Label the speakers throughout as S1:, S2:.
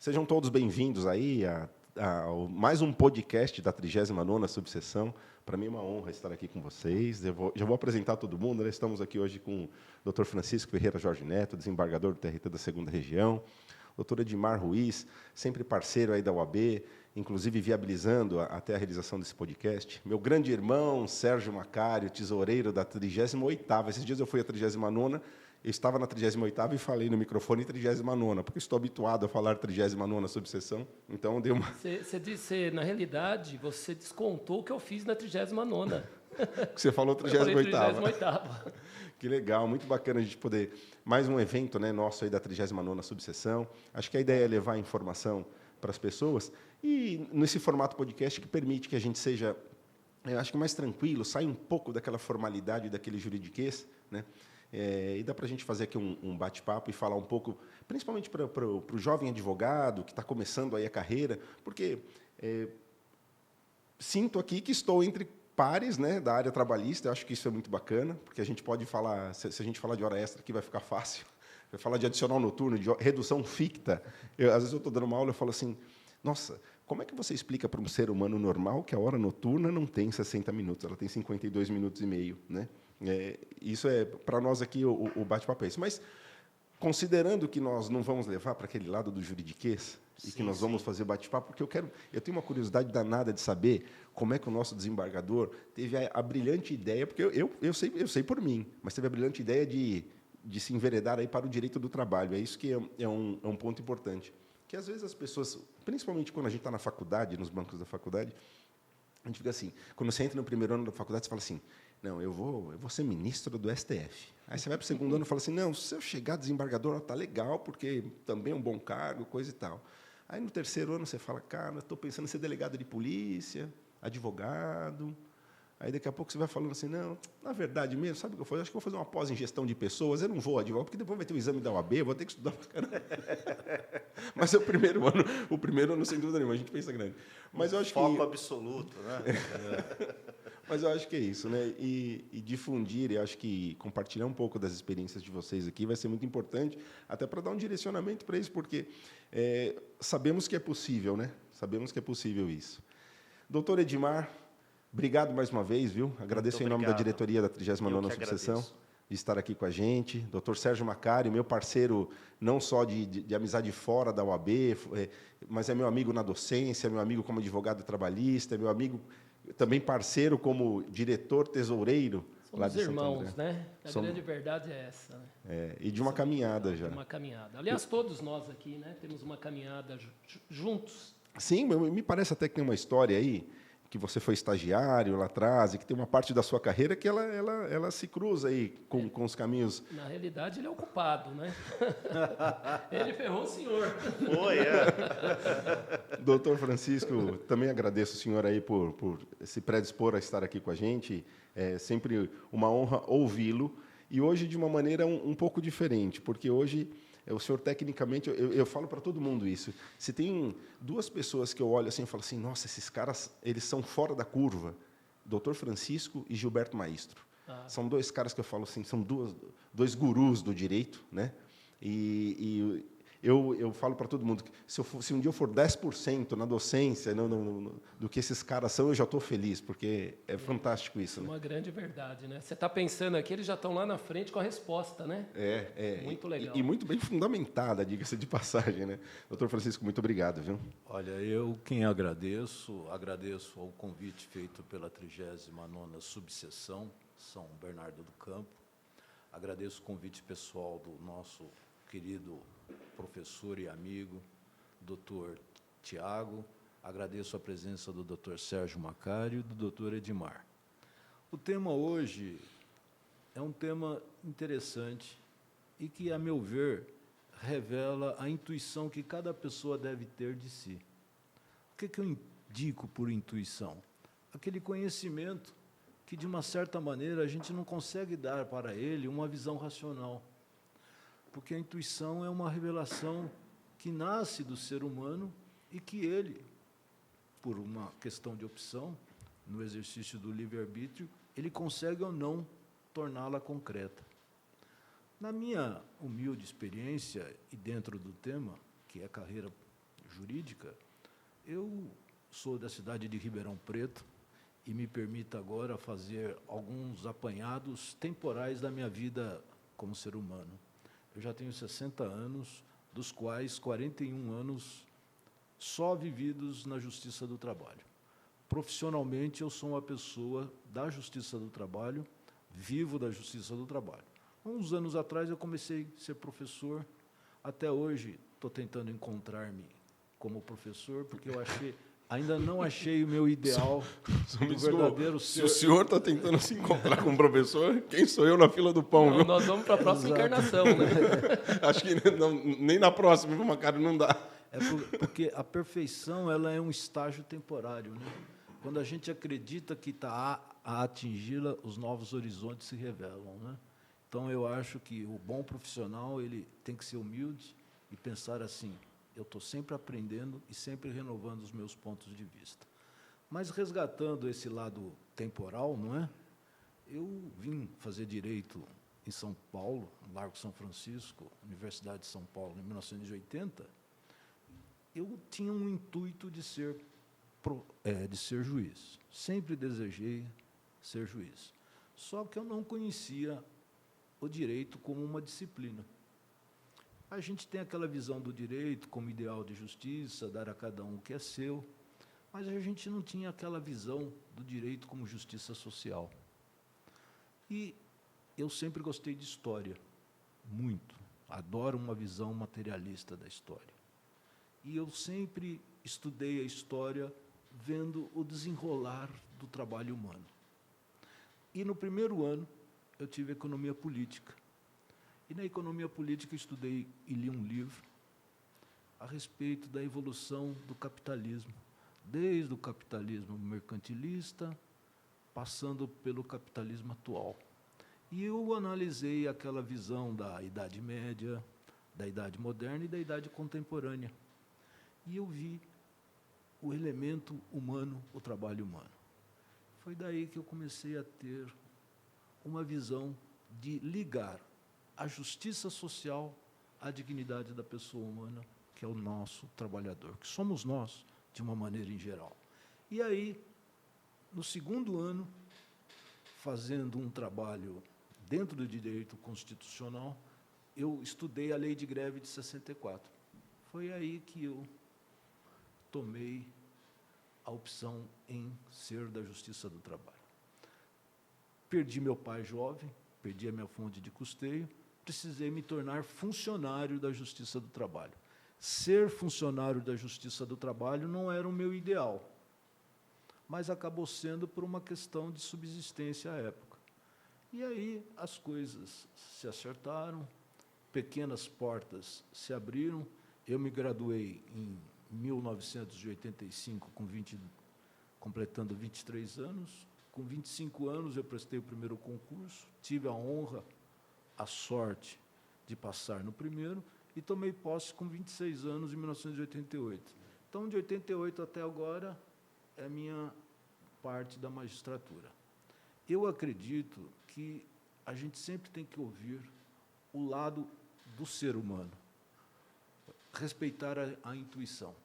S1: Sejam todos bem-vindos aí a mais um podcast da 39ª Subseção. Para mim é uma honra estar aqui com vocês. Já vou apresentar todo mundo, né? Estamos aqui hoje com o Dr. Francisco Ferreira Jorge Neto, desembargador do TRT da 2ª Região, Dr. Edmar Ruiz, sempre parceiro aí da UAB, inclusive viabilizando até a realização desse podcast. Meu grande irmão, Sérgio Macário, tesoureiro da 38ª. Esses dias eu fui à 39ª, eu estava na 38ª e falei no microfone 39ª, porque estou habituado a falar 39ª subseção, então deu uma...
S2: Você disse, na realidade, você descontou o que eu fiz na 39ª.
S1: Você falou 38ª.
S2: 38ª.
S1: Que legal, muito bacana a gente poder... Mais um evento, né, nosso aí da 39ª subseção. Acho que a ideia é levar a informação para as pessoas e nesse formato podcast que permite que a gente seja, eu acho que mais tranquilo, saia um pouco daquela formalidade, daquele juridiquês, né? E dá para a gente fazer aqui um bate-papo e falar um pouco, principalmente para o jovem advogado que está começando aí a carreira, porque sinto aqui que estou entre pares, né, da área trabalhista. Eu acho que isso é muito bacana, porque a gente pode falar, se a gente falar de hora extra aqui vai ficar fácil, vai falar de adicional noturno, de redução ficta. Às vezes eu estou dando uma aula e falo assim, nossa, como é que você explica para um ser humano normal que a hora noturna não tem 60 minutos, ela tem 52 minutos e meio, né? Isso é, para nós aqui, o bate-papo é isso. Mas, considerando que nós não vamos levar para aquele lado do juridiquês, e que nós vamos fazer bate-papo, porque eu tenho uma curiosidade danada de saber como é que o nosso desembargador teve a brilhante ideia, porque eu sei por mim, mas teve a brilhante ideia de se enveredar aí para o direito do trabalho. É isso que é um ponto importante. Que, às vezes, as pessoas, principalmente quando a gente está na faculdade, nos bancos da faculdade, a gente fica assim, quando você entra no primeiro ano da faculdade, você fala assim, não, eu vou ser ministro do STF. Aí você vai para o segundo ano e fala assim, não, se eu chegar desembargador, está legal, porque também é um bom cargo, coisa e tal. Aí, no terceiro ano, você fala, cara, estou pensando em ser delegado de polícia, advogado. Aí, daqui a pouco, você vai falando assim, não, na verdade mesmo, sabe o que eu vou fazer? Acho que eu vou fazer uma pós em gestão de pessoas, eu não vou advogar, porque depois vai ter o exame da OAB, eu vou ter que estudar para caramba. Mas é o primeiro ano, sem dúvida nenhuma, a gente pensa grande. Mas eu acho
S3: foco absoluto, né?
S1: Mas eu acho que é isso, né? E difundir, eu acho que compartilhar um pouco das experiências de vocês aqui vai ser muito importante, até para dar um direcionamento para isso, porque sabemos que é possível, né? Sabemos que é possível isso. Doutor Edmar, obrigado mais uma vez, viu? Agradeço em nome da diretoria da 39ª Subseção de estar aqui com a gente. Doutor Sérgio Macário, meu parceiro não só de amizade fora da UAB, mas é meu amigo na docência, meu amigo como advogado trabalhista, meu amigo também parceiro como diretor tesoureiro.
S2: Somos irmãos, né? A grande verdade é essa. Né?
S1: E de uma caminhada já.
S2: De uma caminhada. Aliás, todos nós aqui, né, temos uma caminhada juntos.
S1: Sim, me parece até que tem uma história aí, que você foi estagiário lá atrás, e que tem uma parte da sua carreira que ela se cruza aí com os caminhos...
S2: Na realidade, ele é o culpado, né? Ele ferrou o senhor.
S3: Foi,
S1: Doutor Francisco, também agradeço o senhor aí por se predispor a estar aqui com a gente. É sempre uma honra ouvi-lo, e hoje de uma maneira um pouco diferente, porque hoje... O senhor, tecnicamente, eu falo para todo mundo isso. Se tem duas pessoas que eu olho assim e falo assim, nossa, esses caras eles são fora da curva, Dr. Francisco e Gilberto Maestro. São dois caras que eu falo assim, são dois gurus do direito, né? E eu falo para todo mundo que se um dia eu for 10% na docência do que esses caras são, eu já estou feliz, porque é fantástico isso.
S2: É uma grande verdade, né? Você está pensando aqui, eles já estão lá na frente com a resposta, né? Muito legal.
S1: E muito bem fundamentada, diga-se de passagem, né? Doutor Francisco, muito obrigado, viu?
S4: Olha, eu quem agradeço ao convite feito pela 39ª Subseção, São Bernardo do Campo. Agradeço o convite pessoal do nosso querido professor e amigo, doutor Tiago. Agradeço a presença do doutor Sérgio Macário e do doutor Edmar. O tema hoje é um tema interessante e que, a meu ver, revela a intuição que cada pessoa deve ter de si. O que eu indico por intuição? Aquele conhecimento que, de uma certa maneira, a gente não consegue dar para ele uma visão racional. Porque a intuição é uma revelação que nasce do ser humano e que ele, por uma questão de opção, no exercício do livre-arbítrio, ele consegue ou não torná-la concreta. Na minha humilde experiência, e dentro do tema, que é carreira jurídica, eu sou da cidade de Ribeirão Preto e me permita agora fazer alguns apanhados temporais da minha vida como ser humano. Eu já tenho 60 anos, dos quais 41 anos só vividos na Justiça do Trabalho. Profissionalmente, eu sou uma pessoa da Justiça do Trabalho, vivo da Justiça do Trabalho. Há uns anos atrás, eu comecei a ser professor. Até hoje, estou tentando encontrar-me como professor, porque eu ainda não achei o meu ideal do verdadeiro ser.
S1: Se o senhor está tentando se encontrar com o professor, quem sou eu na fila do pão?
S2: Não,
S1: viu?
S2: nós vamos para a próxima encarnação, né?
S1: Acho que nem na próxima, viu, Macário? Não dá.
S4: Porque a perfeição ela é um estágio temporário, né? Quando a gente acredita que está a atingi-la, os novos horizontes se revelam, né? Então, eu acho que o bom profissional ele tem que ser humilde e pensar assim, eu estou sempre aprendendo e sempre renovando os meus pontos de vista. Mas, resgatando esse lado temporal, não é? Eu vim fazer Direito em São Paulo, no Largo São Francisco, Universidade de São Paulo, em 1980. Eu tinha um intuito de ser juiz. Sempre desejei ser juiz. Só que eu não conhecia o direito como uma disciplina. A gente tem aquela visão do direito como ideal de justiça, dar a cada um o que é seu, mas a gente não tinha aquela visão do direito como justiça social. E eu sempre gostei de história, muito. Adoro uma visão materialista da história. E eu sempre estudei a história vendo o desenrolar do trabalho humano. E, no primeiro ano, eu tive economia política. E, na economia política, estudei e li um livro a respeito da evolução do capitalismo, desde o capitalismo mercantilista, passando pelo capitalismo atual. E eu analisei aquela visão da Idade Média, da Idade Moderna e da Idade Contemporânea. E eu vi o elemento humano, o trabalho humano. Foi daí que eu comecei a ter uma visão de ligar a justiça social à dignidade da pessoa humana, que é o nosso trabalhador, que somos nós, de uma maneira em geral. E aí, no segundo ano, fazendo um trabalho dentro do direito constitucional, eu estudei a Lei de Greve de 64. Foi aí que eu tomei a opção em ser da Justiça do Trabalho. Perdi meu pai jovem, perdi a minha fonte de custeio, precisei me tornar funcionário da Justiça do Trabalho. Ser funcionário da Justiça do Trabalho não era o meu ideal, mas acabou sendo por uma questão de subsistência à época. E aí as coisas se acertaram, pequenas portas se abriram, eu me graduei em 1985, completando 23 anos. Com 25 anos, eu prestei o primeiro concurso, tive a honra, a sorte de passar no primeiro e tomei posse com 26 anos, em 1988. Então, de 88 até agora, é a minha parte da magistratura. Eu acredito que a gente sempre tem que ouvir o lado do ser humano, respeitar a intuição.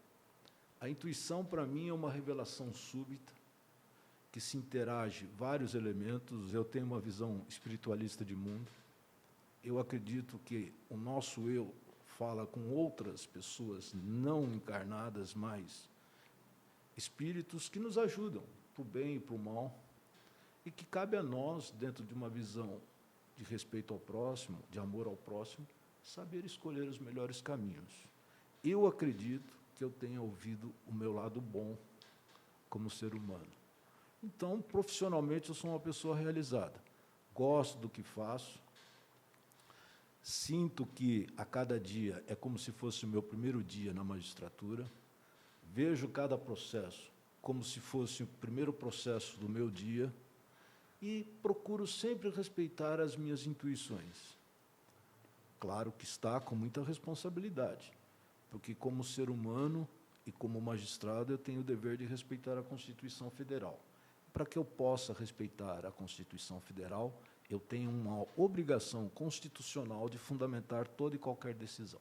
S4: A intuição, para mim, é uma revelação súbita, que se interage vários elementos. Eu tenho uma visão espiritualista de mundo. Eu acredito que o nosso eu fala com outras pessoas não encarnadas, mas espíritos que nos ajudam para o bem e para o mal, e que cabe a nós, dentro de uma visão de respeito ao próximo, de amor ao próximo, saber escolher os melhores caminhos. Eu acredito que eu tenha ouvido o meu lado bom como ser humano. Então, profissionalmente, eu sou uma pessoa realizada. Gosto do que faço. Sinto que, a cada dia, é como se fosse o meu primeiro dia na magistratura. Vejo cada processo como se fosse o primeiro processo do meu dia e procuro sempre respeitar as minhas intuições. Claro que está com muita responsabilidade, porque, como ser humano e como magistrado, eu tenho o dever de respeitar a Constituição Federal. Para que eu possa respeitar a Constituição Federal, eu tenho uma obrigação constitucional de fundamentar toda e qualquer decisão.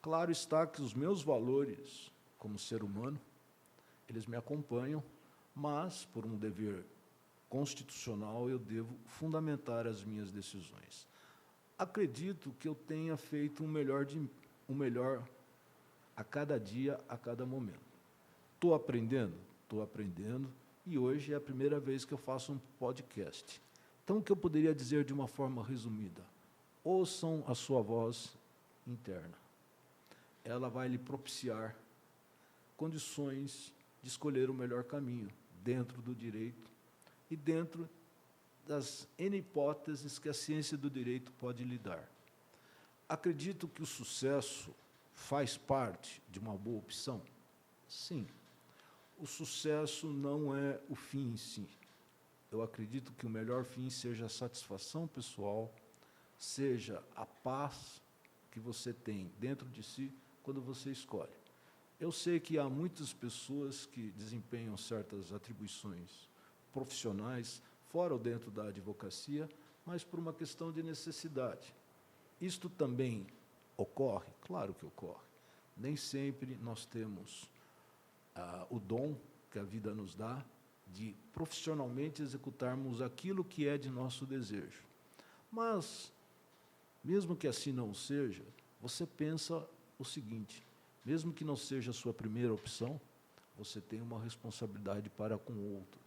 S4: Claro está que os meus valores como ser humano, eles me acompanham, mas, por um dever constitucional, eu devo fundamentar as minhas decisões. Acredito que eu tenha feito um melhor a cada dia, a cada momento. Estou aprendendo? Estou aprendendo, e hoje é a primeira vez que eu faço um podcast. Então, o que eu poderia dizer de uma forma resumida? Ouçam a sua voz interna. Ela vai lhe propiciar condições de escolher o melhor caminho, dentro do direito e dentro das N hipóteses que a ciência do direito pode lhe dar. Acredito que o sucesso faz parte de uma boa opção? Sim. O sucesso não é o fim em si. Eu acredito que o melhor fim seja a satisfação pessoal, seja a paz que você tem dentro de si quando você escolhe. Eu sei que há muitas pessoas que desempenham certas atribuições profissionais fora ou dentro da advocacia, mas por uma questão de necessidade. Isto também ocorre? Claro que ocorre. Nem sempre nós temos o dom que a vida nos dá de profissionalmente executarmos aquilo que é de nosso desejo. Mas, mesmo que assim não seja, você pensa o seguinte: mesmo que não seja a sua primeira opção, você tem uma responsabilidade para com outros.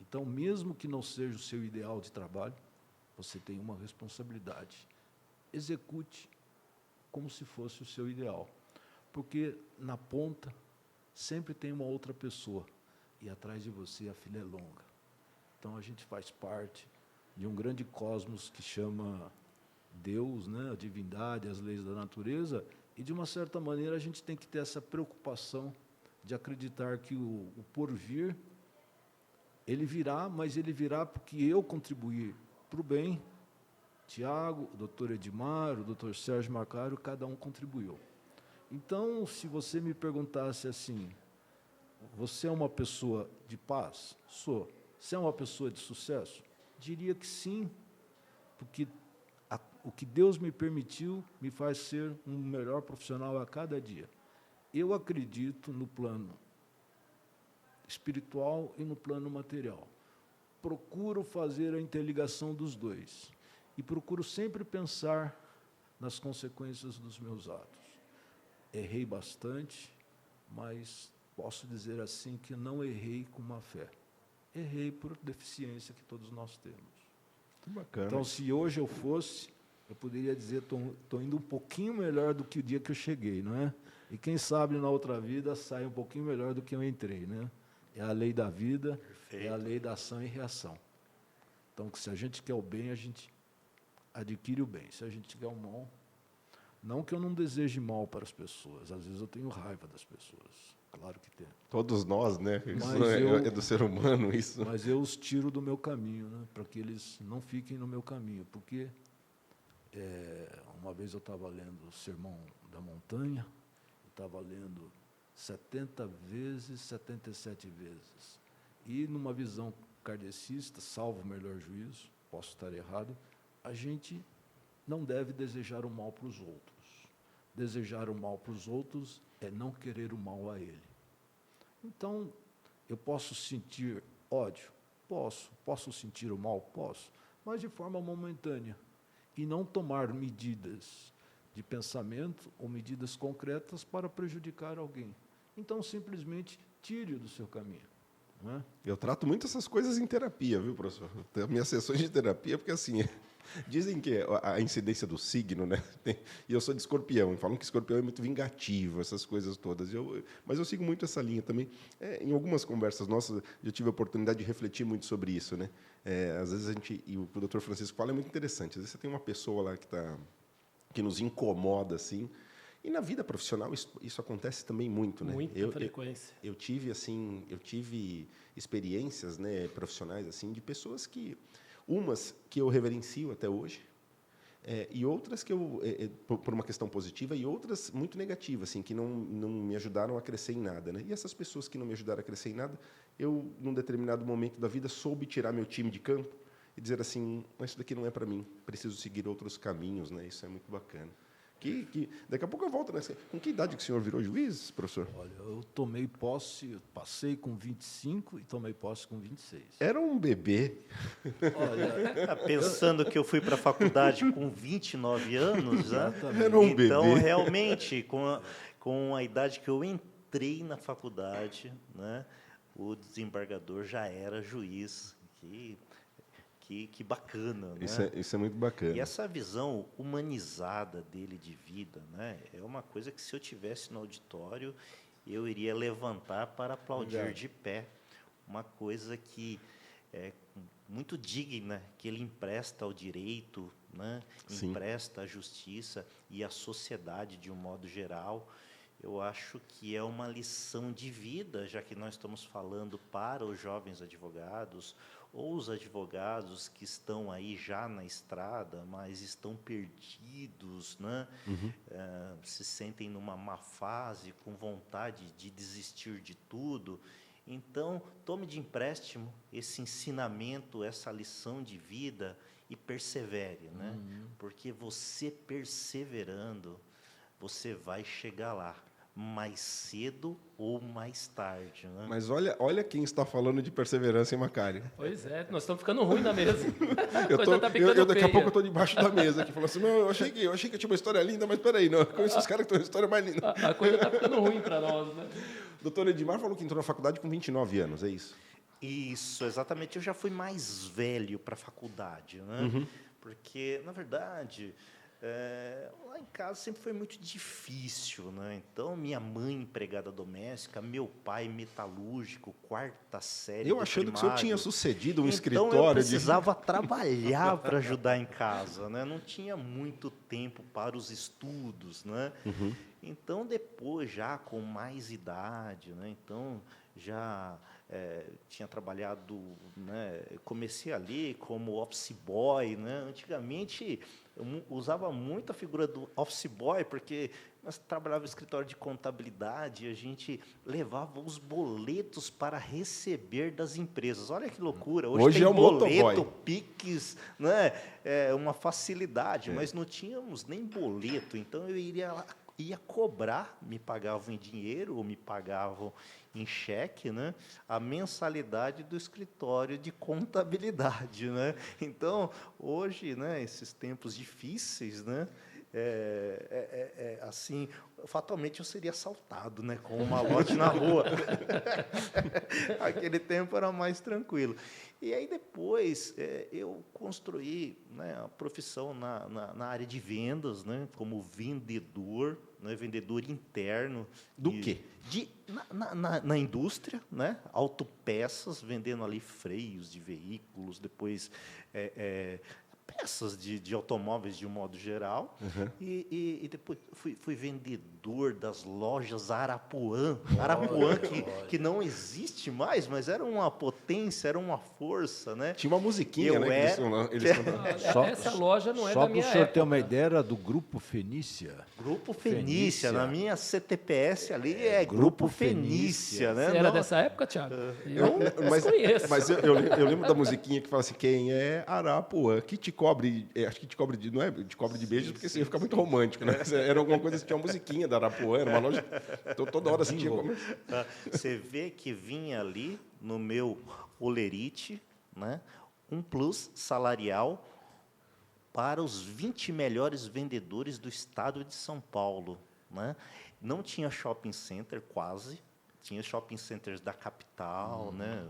S4: Então, mesmo que não seja o seu ideal de trabalho, você tem uma responsabilidade. Execute como se fosse o seu ideal, porque na ponta sempre tem uma outra pessoa e atrás de você a fila é longa. Então, a gente faz parte de um grande cosmos que chama Deus, né, a divindade, as leis da natureza, e, de uma certa maneira, a gente tem que ter essa preocupação de acreditar que o porvir, ele virá, mas ele virá porque eu contribuir para o bem. Tiago, o doutor Edmar, o doutor Sérgio Macário, cada um contribuiu. Então, se você me perguntasse assim, você é uma pessoa de paz? Sou. Você é uma pessoa de sucesso? Diria que sim, porque o que Deus me permitiu me faz ser um melhor profissional a cada dia. Eu acredito no plano espiritual e no plano material. Procuro fazer a interligação dos dois e procuro sempre pensar nas consequências dos meus atos. Errei bastante, mas posso dizer assim que não errei com má fé. Errei por deficiência que todos nós temos.
S1: Que bacana.
S4: Então, se hoje eu fosse, eu poderia dizer, estou indo um pouquinho melhor do que o dia que eu cheguei, não é? E quem sabe na outra vida sai um pouquinho melhor do que eu entrei, né? É a lei da vida, perfeito. É a lei da ação e reação. Então, se a gente quer o bem, a gente adquire o bem. Se a gente quer o mal, não que eu não deseje mal para as pessoas, às vezes eu tenho raiva das pessoas, claro que tem.
S1: Todos nós, né? Isso é do ser humano, isso.
S4: Mas eu os tiro do meu caminho, né? Para que eles não fiquem no meu caminho, porque uma vez eu estava lendo o Sermão da Montanha, estava lendo 70 vezes, 77 vezes. E, numa visão kardecista, salvo o melhor juízo, posso estar errado, a gente não deve desejar o mal para os outros. Desejar o mal para os outros é não querer o mal a ele. Então, eu posso sentir ódio? Posso. Posso sentir o mal? Posso. Mas de forma momentânea. E não tomar medidas de pensamento ou medidas concretas para prejudicar alguém. Então, simplesmente, tire-o do seu caminho. Não é?
S1: Eu trato muito essas coisas em terapia, viu, professor? Tenho minhas sessões de terapia, porque assim, dizem que a incidência do signo, né? E eu sou de Escorpião, e falam que Escorpião é muito vingativo, essas coisas todas. Mas eu sigo muito essa linha também. Em algumas conversas nossas, eu tive a oportunidade de refletir muito sobre isso, né? Às vezes a gente, e o Dr. Francisco fala, é muito interessante. Às vezes você tem uma pessoa lá que nos incomoda, assim. E na vida profissional isso acontece também muito, né?
S2: Muita frequência.
S1: Eu tive experiências, né, profissionais assim de pessoas umas que eu reverencio até hoje, e outras que eu por uma questão positiva e outras muito negativas, assim, que não me ajudaram a crescer em nada, né? E essas pessoas que não me ajudaram a crescer em nada, eu num determinado momento da vida soube tirar meu time de campo e dizer assim, mas isso daqui não é para mim, preciso seguir outros caminhos, né? Isso é muito bacana. Daqui a pouco eu volto nessa. Com que idade que o senhor virou juiz, professor?
S4: Olha, eu tomei posse, passei com 25 e tomei posse com 26.
S1: Era um bebê.
S3: Olha, pensando que eu fui para a faculdade com 29 anos, né?
S1: Era um
S3: Então,
S1: bebê.
S3: realmente, com a idade que eu entrei na faculdade, né, o desembargador já era juiz. Que bacana, né?
S1: Isso é muito bacana.
S3: E essa visão humanizada dele de vida, né, é uma coisa que, se eu tivesse no auditório, eu iria levantar para aplaudir de pé. Uma coisa que é muito digna, que ele empresta ao direito, né, empresta à justiça e à sociedade de um modo geral. Eu acho que é uma lição de vida, já que nós estamos falando para os jovens advogados, ou os advogados que estão aí já na estrada, mas estão perdidos, né? Se sentem numa má fase, com vontade de desistir de tudo. Então, tome de empréstimo esse ensinamento, essa lição de vida e persevere, né? Porque você perseverando, você vai chegar lá, mais cedo ou mais tarde, né?
S1: Mas olha quem está falando de perseverança, hein, Macário?
S2: Pois é, nós estamos ficando ruim na mesa.
S1: Daqui a pouco eu estou debaixo da mesa aqui, falando assim, eu achei que eu tinha uma história linda, mas peraí, não, com esses caras que têm uma história mais linda.
S2: A coisa está ficando ruim para nós, né?
S1: Doutor Edmar falou que entrou na faculdade com 29 anos, é isso?
S3: Isso, exatamente. Eu já fui mais velho para a faculdade, né? Porque, na verdade, lá em casa sempre foi muito difícil, né? Então, minha mãe, empregada doméstica, meu pai, metalúrgico, quarta série.
S1: Eu achando que o senhor tinha sucedido um escritório.
S3: Então, eu precisava trabalhar para ajudar em casa, né? Não tinha muito tempo para os estudos, né? Então, depois, já com mais idade, né? Então, já tinha trabalhado, né? Comecei ali como office boy, né? Antigamente, eu usava muito a figura do office boy, porque nós trabalhávamos no escritório de contabilidade e a gente levava os boletos para receber das empresas. Olha que loucura! Hoje tem
S1: é o
S3: boleto,
S1: motoboy.
S3: Pix, né? É uma facilidade, mas não tínhamos nem boleto. Então, eu ia cobrar, me pagavam em dinheiro ou me pagavam em cheque, né, a mensalidade do escritório de contabilidade, né? Então, hoje, né, esses tempos difíceis, né, assim, fatalmente eu seria assaltado, né, com um malote na rua. Aquele tempo era mais tranquilo. E aí depois eu construí, né, a profissão na área de vendas, né, como vendedor, né, vendedor interno.
S1: Do quê?
S3: Na indústria, né, autopeças, vendendo ali freios de veículos, depois peças de automóveis de um modo geral, e depois fui vendedor das lojas Arapuã, que não existe mais, mas era uma potência, era uma força, né?
S1: Tinha uma musiquinha, né?
S2: Essa loja não é da minha época. Só para o
S4: senhor ter uma ideia, era do Grupo Fenícia.
S3: Grupo Fenícia, na minha CTPS ali Grupo Fenícia, né?
S2: Você era dessa época, Thiago? Eu conheço.
S1: Mas eu lembro da musiquinha que fala assim, quem é Arapuã, que te cobre, acho que te cobre de, não é? Te cobre de beijos, porque ia ficar muito romântico, né? Era alguma coisa que tinha uma musiquinha da Arapuã, era uma loja, toda hora assim tinha como...
S3: Você vê que vinha ali no meu olerite, né, um plus salarial para os 20 melhores vendedores do estado de São Paulo, né? Não tinha shopping center quase, tinha shopping centers da capital, né?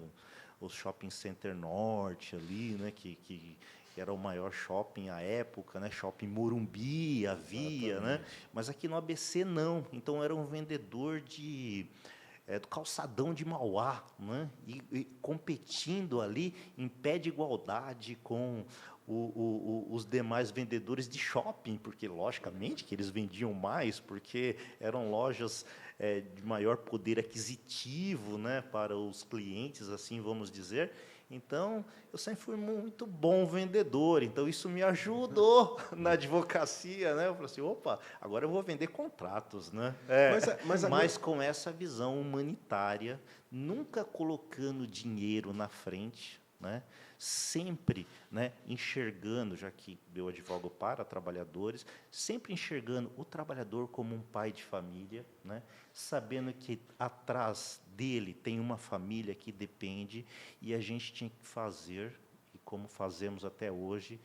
S3: O shopping center norte ali, né, que era o maior shopping à época, né? Shopping Morumbi havia, né? Mas aqui no ABC não. Então era um vendedor do calçadão de Mauá, né? E competindo ali em pé de igualdade com os demais vendedores de shopping, porque logicamente que eles vendiam mais, porque eram lojas de maior poder aquisitivo, né, para os clientes, assim vamos dizer. Então, eu sempre fui muito bom vendedor, então isso me ajudou na advocacia, né? Eu falei assim, opa, agora eu vou vender contratos, né? Mas com essa visão humanitária, nunca colocando dinheiro na frente, né? Sempre, né, enxergando, já que eu advogo para trabalhadores, sempre enxergando o trabalhador como um pai de família, né? Sabendo que atrás dele tem uma família que depende, e a gente tinha que fazer, e como fazemos até hoje,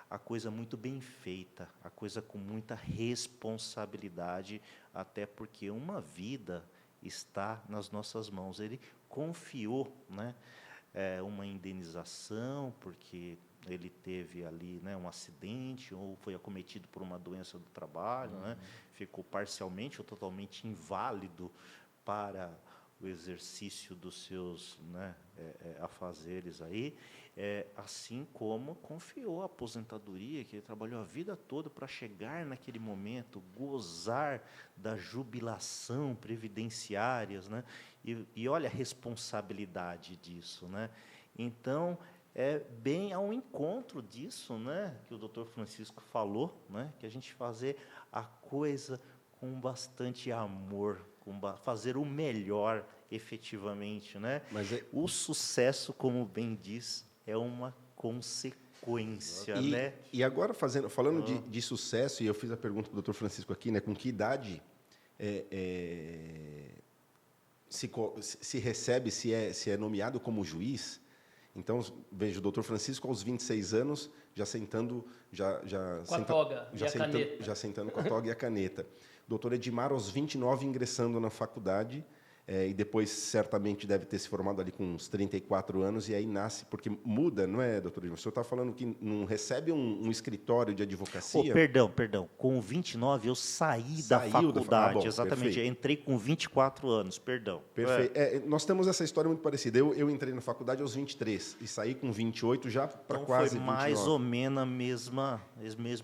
S3: a coisa muito bem feita, a coisa com muita responsabilidade, até porque uma vida está nas nossas mãos. Ele confiou, né, uma indenização, porque ele teve ali, né, um acidente ou foi acometido por uma doença do trabalho, né, ficou parcialmente ou totalmente inválido para o exercício dos seus, né, afazeres aí, assim como confiou a aposentadoria, que ele trabalhou a vida toda para chegar naquele momento, gozar da jubilação previdenciárias, né? E olha a responsabilidade disso, né? Então, é bem ao encontro disso, né, que o doutor Francisco falou, né, que a gente fazer a coisa com bastante amor, fazer o melhor efetivamente, né? O sucesso, como bem diz, é uma consequência, né?
S1: E agora, falando de sucesso, e eu fiz a pergunta para o doutor Francisco aqui, né, com que idade se recebe, se é nomeado como juiz? Então, veja, o doutor Francisco, aos 26 anos, já sentando...
S2: Com a toga e a caneta.
S1: Já sentando com a toga e a caneta. Doutor Edmar, aos 29, ingressando na faculdade, e depois, certamente, deve ter se formado ali com uns 34 anos, e aí nasce, porque muda, não é, doutor Edmar? O senhor está falando que não recebe um escritório de advocacia?
S3: Perdão. Com 29, eu saí da faculdade. Exatamente, perfeito. Eu entrei com 24 anos, perdão.
S1: Perfeito. Nós temos essa história muito parecida. Eu entrei na faculdade aos 23 e saí com 28 já para
S3: então
S1: quase 29.
S3: Foi mais ou menos a mesma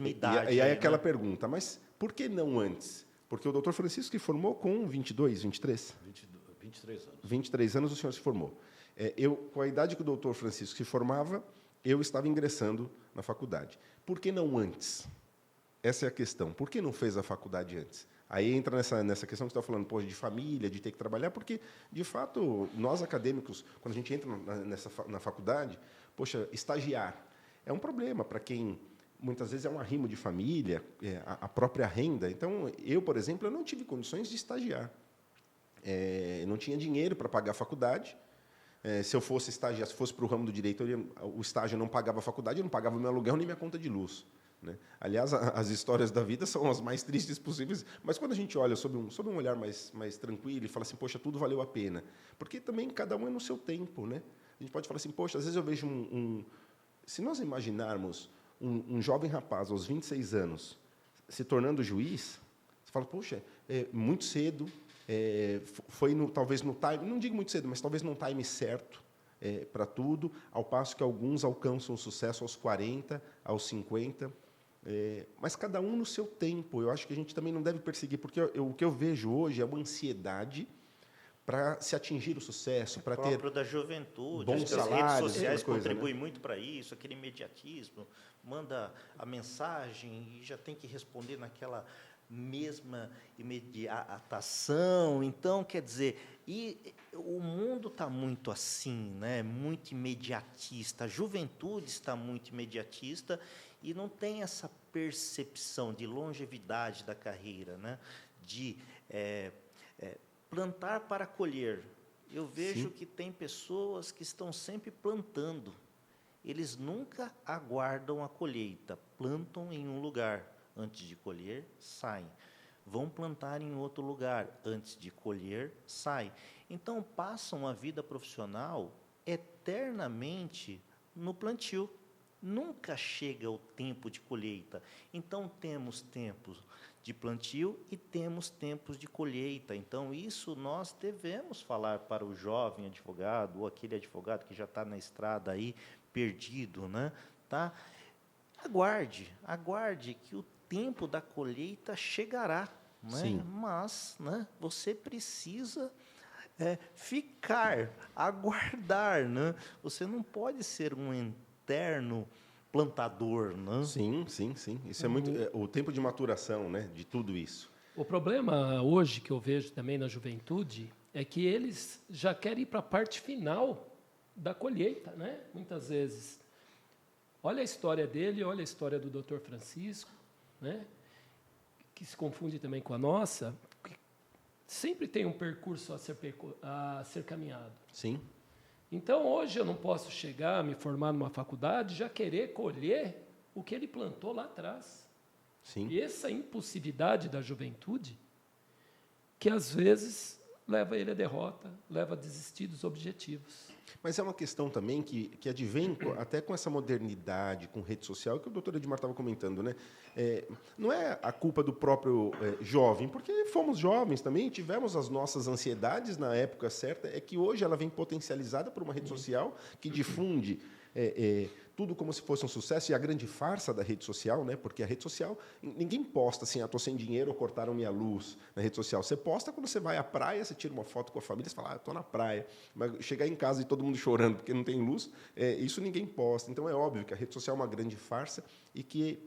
S3: idade.
S1: E aí aquela pergunta, mas por que não antes? Porque o doutor Francisco se formou com 22, 23?
S4: 23 anos.
S1: 23 anos o senhor se formou. Com a idade que o doutor Francisco se formava, eu estava ingressando na faculdade. Por que não antes? Essa é a questão. Por que não fez a faculdade antes? Aí entra nessa questão que você está falando, de família, de ter que trabalhar, porque, de fato, nós acadêmicos, quando a gente entra na faculdade, estagiar é um problema para quem... Muitas vezes é um arrimo de família, a própria renda. Então, eu, por exemplo, eu não tive condições de estagiar. Não tinha dinheiro para pagar a faculdade. Se eu fosse estagiar, se fosse para o ramo do direito, o estágio não pagava a faculdade, eu não pagava o meu aluguel nem minha conta de luz, né? Aliás, as histórias da vida são as mais tristes possíveis, mas quando a gente olha sob um olhar mais tranquilo e fala assim, poxa, tudo valeu a pena. Porque também cada um é no seu tempo, né? A gente pode falar assim, poxa, às vezes eu vejo se nós imaginarmos um jovem rapaz, aos 26 anos, se tornando juiz, você fala, poxa, muito cedo, talvez no time, não digo muito cedo, mas talvez no time certo para tudo, ao passo que alguns alcançam o sucesso aos 40, aos 50, mas cada um no seu tempo. Eu acho que a gente também não deve perseguir, porque o que eu vejo hoje é uma ansiedade para se atingir o sucesso, para ter
S3: próprio da juventude,
S1: bons
S3: as
S1: salários,
S3: redes sociais
S1: coisa,
S3: contribuem
S1: né?
S3: muito para isso, aquele imediatismo, manda a mensagem e já tem que responder naquela mesma imediatação. Então, quer dizer, e o mundo está muito assim, né? Muito imediatista, a juventude está muito imediatista e não tem essa percepção de longevidade da carreira, né? De plantar para colher. Eu vejo que tem pessoas que estão sempre plantando. Eles nunca aguardam a colheita. Plantam em um lugar. Antes de colher, saem. Vão plantar em outro lugar. Antes de colher, saem. Então, passam a vida profissional eternamente no plantio. Nunca chega o tempo de colheita. Então, temos tempos de plantio e temos tempos de colheita. Então, isso nós devemos falar para o jovem advogado, ou aquele advogado que já está na estrada aí, perdido, né? Tá? Aguarde que o tempo da colheita chegará, né?
S1: Sim.
S3: Mas, né, você precisa aguardar, né? Você não pode ser um eterno plantador, né?
S1: Sim. Isso é muito o tempo de maturação, né, de tudo isso.
S2: O problema hoje que eu vejo também na juventude é que eles já querem ir para a parte final da colheita, né? Muitas vezes. Olha a história dele, olha a história do Dr. Francisco, né? Que se confunde também com a nossa. Sempre tem um percurso a ser caminhado.
S1: Sim.
S2: Então, hoje eu não posso chegar, me formar numa faculdade, já querer colher o que ele plantou lá atrás.
S1: Sim.
S2: E essa impulsividade da juventude, que às vezes leva ele à derrota, leva a desistir dos objetivos.
S1: Mas é uma questão também que advém até com essa modernidade, com rede social, que o doutor Edmar estava comentando, né? Não é a culpa do próprio jovem, porque fomos jovens também, tivemos as nossas ansiedades na época certa, é que hoje ela vem potencializada por uma rede social que difunde tudo como se fosse um sucesso, e a grande farsa da rede social, né? Porque a rede social, ninguém posta assim, estou sem dinheiro ou cortaram minha luz na rede social. Você posta quando você vai à praia, você tira uma foto com a família, você fala, estou na praia. Mas chegar em casa e todo mundo chorando porque não tem luz, isso ninguém posta. Então é óbvio que a rede social é uma grande farsa e que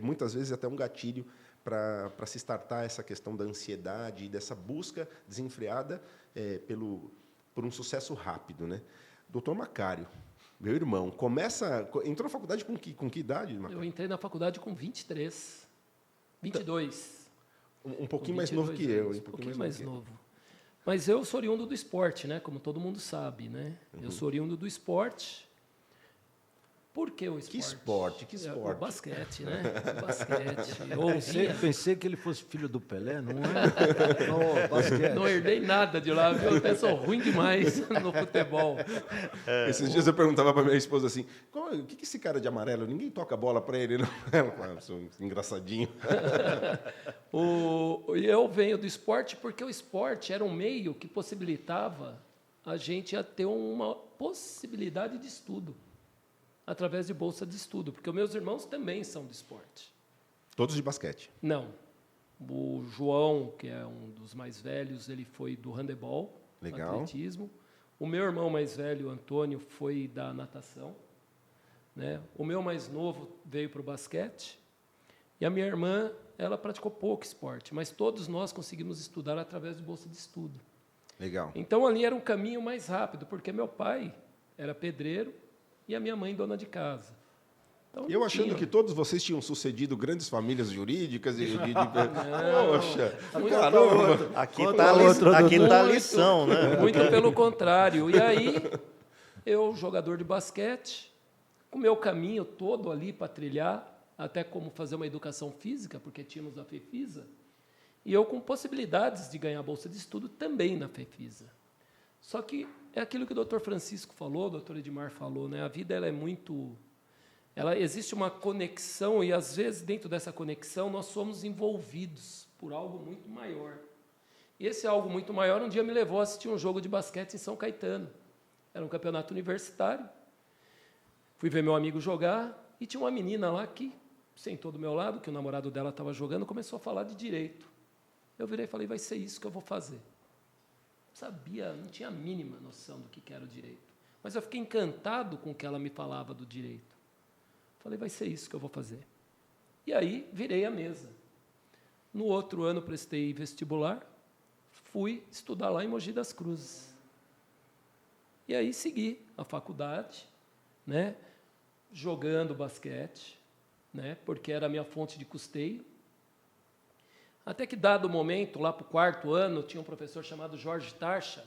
S1: muitas vezes é até um gatilho para se startar essa questão da ansiedade e dessa busca desenfreada por um sucesso rápido, né? Doutor Macário, meu irmão, entrou na faculdade com que idade, Macário?
S2: Eu entrei na faculdade com 23, 22.
S1: Um pouquinho mais novo que eu.
S2: Um pouquinho mais novo. Mas eu sou oriundo do esporte, né? Como todo mundo sabe, né?
S1: Uhum.
S2: Eu sou oriundo do esporte. Por que o esporte?
S1: Que esporte?
S2: O basquete, né? O basquete.
S4: Pensei que ele fosse filho do Pelé, não é? No basquete.
S2: Não herdei nada de lá, viu? Eu até sou ruim demais no futebol.
S1: Esses dias eu perguntava para minha esposa assim, o que esse cara de amarelo? Ninguém toca bola para ele, não? Ela falava, sou engraçadinho.
S2: Eu venho do esporte porque o esporte era um meio que possibilitava a gente a ter uma possibilidade de estudo, através de bolsa de estudo, porque os meus irmãos também são do esporte.
S1: Todos de basquete?
S2: Não. O João, que é um dos mais velhos, ele foi do handebol, atletismo. O meu irmão mais velho, o Antônio, foi da natação, né? O meu mais novo veio para o basquete. E a minha irmã, ela praticou pouco esporte, mas todos nós conseguimos estudar através de bolsa de estudo.
S1: Legal.
S2: Então, ali era um caminho mais rápido, porque meu pai era pedreiro e a minha mãe dona de casa. Então,
S1: eu achando que todos vocês tinham sucedido grandes famílias jurídicas e Poxa,
S3: caramba! Aqui está a lição, né?
S2: Muito pelo contrário. E aí, eu, jogador de basquete, com o meu caminho todo ali para trilhar, até como fazer uma educação física, porque tínhamos a FEFISA, e eu com possibilidades de ganhar bolsa de estudo também na FEFISA. Só que é aquilo que o Dr. Francisco falou, o Dr. Edmar falou, né? A vida ela é muito... existe uma conexão e, às vezes, dentro dessa conexão, nós somos envolvidos por algo muito maior. E esse algo muito maior, um dia me levou a assistir um jogo de basquete em São Caetano. Era um campeonato universitário. Fui ver meu amigo jogar e tinha uma menina lá que sentou do meu lado, que o namorado dela estava jogando, começou a falar de direito. Eu virei e falei, vai ser isso que eu vou fazer. Sabia, não tinha a mínima noção do que era o direito. Mas eu fiquei encantado com o que ela me falava do direito. Falei, vai ser isso que eu vou fazer. E aí, virei a mesa. No outro ano, prestei vestibular, fui estudar lá em Mogi das Cruzes. E aí, segui a faculdade, né, jogando basquete, né, porque era a minha fonte de custeio. Até que, dado o momento, lá para o 4º ano, tinha um professor chamado Jorge Tarcha,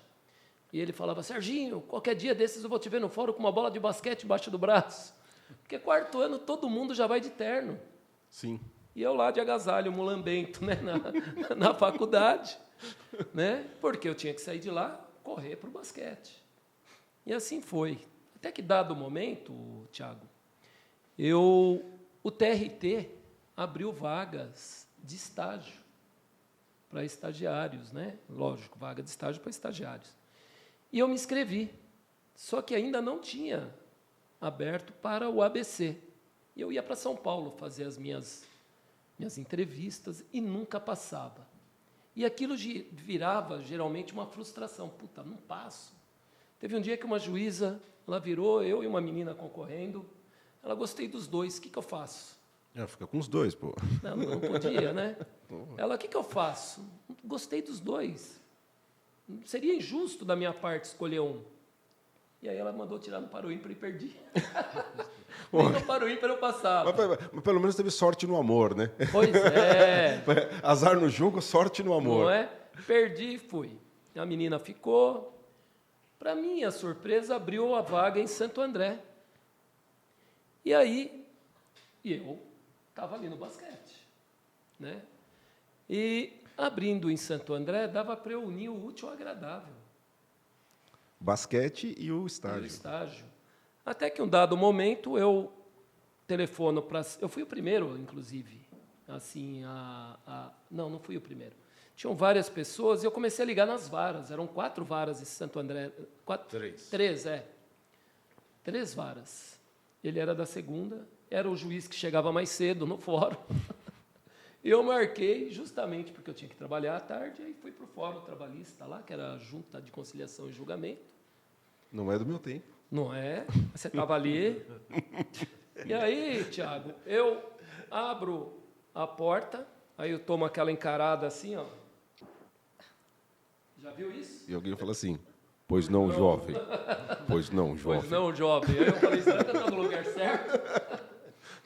S2: e ele falava, Serginho, qualquer dia desses eu vou te ver no fórum com uma bola de basquete embaixo do braço. Porque 4º ano todo mundo já vai de terno.
S1: Sim.
S2: E eu lá de agasalho, mulambento, né, na faculdade, né, porque eu tinha que sair de lá, correr para o basquete. E assim foi. Até que, dado o momento, Tiago, o TRT abriu vagas de estágio para estagiários, né? Lógico, vaga de estágio para estagiários. E eu me inscrevi, só que ainda não tinha aberto para o ABC. E eu ia para São Paulo fazer as minhas entrevistas e nunca passava. E aquilo virava, geralmente, uma frustração. Puta, não passo. Teve um dia que uma juíza, ela virou, eu e uma menina concorrendo, ela, gostei dos dois, o que eu faço?
S1: Fica com os dois, pô.
S2: Não podia, né? Ela, o que eu faço? Gostei dos dois. Seria injusto da minha parte escolher um. E aí ela mandou tirar no paro ímpar e perdi. Nem no paro ímpar eu passava.
S1: Mas pelo menos teve sorte no amor, né?
S2: Pois é.
S1: Azar no jogo, sorte no amor.
S2: Não é? Perdi e fui. A menina ficou. Para minha surpresa, abriu a vaga em Santo André. E aí, eu estava ali no basquete, né? E abrindo em Santo André, dava para eu unir o útil ao agradável.
S1: Basquete e o
S2: E o
S1: estágio.
S2: estágio. Até que um dado momento eu telefono para... Eu fui o primeiro, inclusive. Assim, não fui o primeiro. Tinham várias pessoas e eu comecei a ligar nas varas. Eram 4 varas em Santo André. 3, é. 3 varas. Ele era da segunda, era o juiz que chegava mais cedo no fórum. Eu marquei justamente porque eu tinha que trabalhar à tarde, aí fui para o fórum trabalhista lá, que era a Junta de Conciliação e Julgamento.
S1: Não é do meu tempo.
S2: Não é? Você estava ali. E aí, Tiago, eu abro a porta, aí eu tomo aquela encarada assim, ó. Já viu isso?
S1: E alguém fala assim, pois não, jovem. Pois não, jovem.
S2: Pois não, jovem. Aí eu falei, será que eu estou no lugar certo?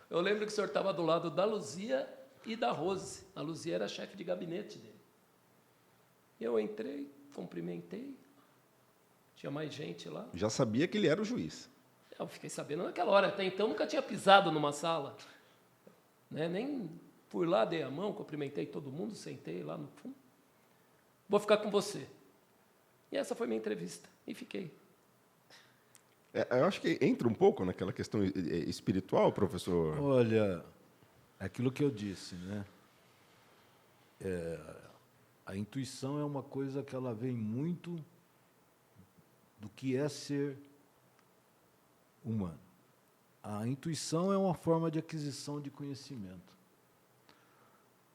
S2: Eu lembro que o senhor estava do lado da Luzia e da Rose. A Luzia era a chefe de gabinete dele. Eu entrei, cumprimentei. Tinha mais gente lá.
S1: Já sabia que ele era o juiz.
S2: Eu fiquei sabendo naquela hora. Até então, nunca tinha pisado numa sala. Né? Nem fui lá, dei a mão, cumprimentei todo mundo, sentei lá no fundo. Vou ficar com você. E essa foi minha entrevista. E fiquei.
S1: Eu acho que entra um pouco naquela questão espiritual, professor.
S4: Olha, aquilo que eu disse, né? A intuição é uma coisa que ela vem muito do que é ser humano. A intuição é uma forma de aquisição de conhecimento.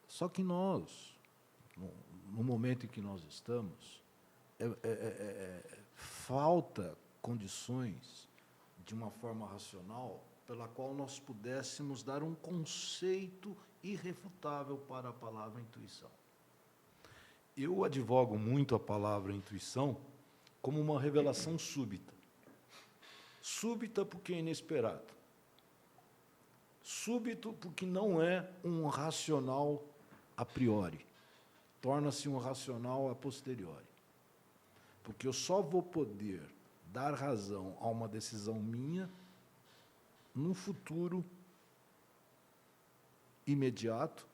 S4: Só que nós, no momento em que nós estamos, falta condições de uma forma racional pela qual nós pudéssemos dar um conceito irrefutável para a palavra intuição. Eu advogo muito a palavra intuição como uma revelação súbita. Súbita porque é inesperado. Súbito porque não é um racional a priori. Torna-se um racional a posteriori. Porque eu só vou poder dar razão a uma decisão minha num futuro imediato,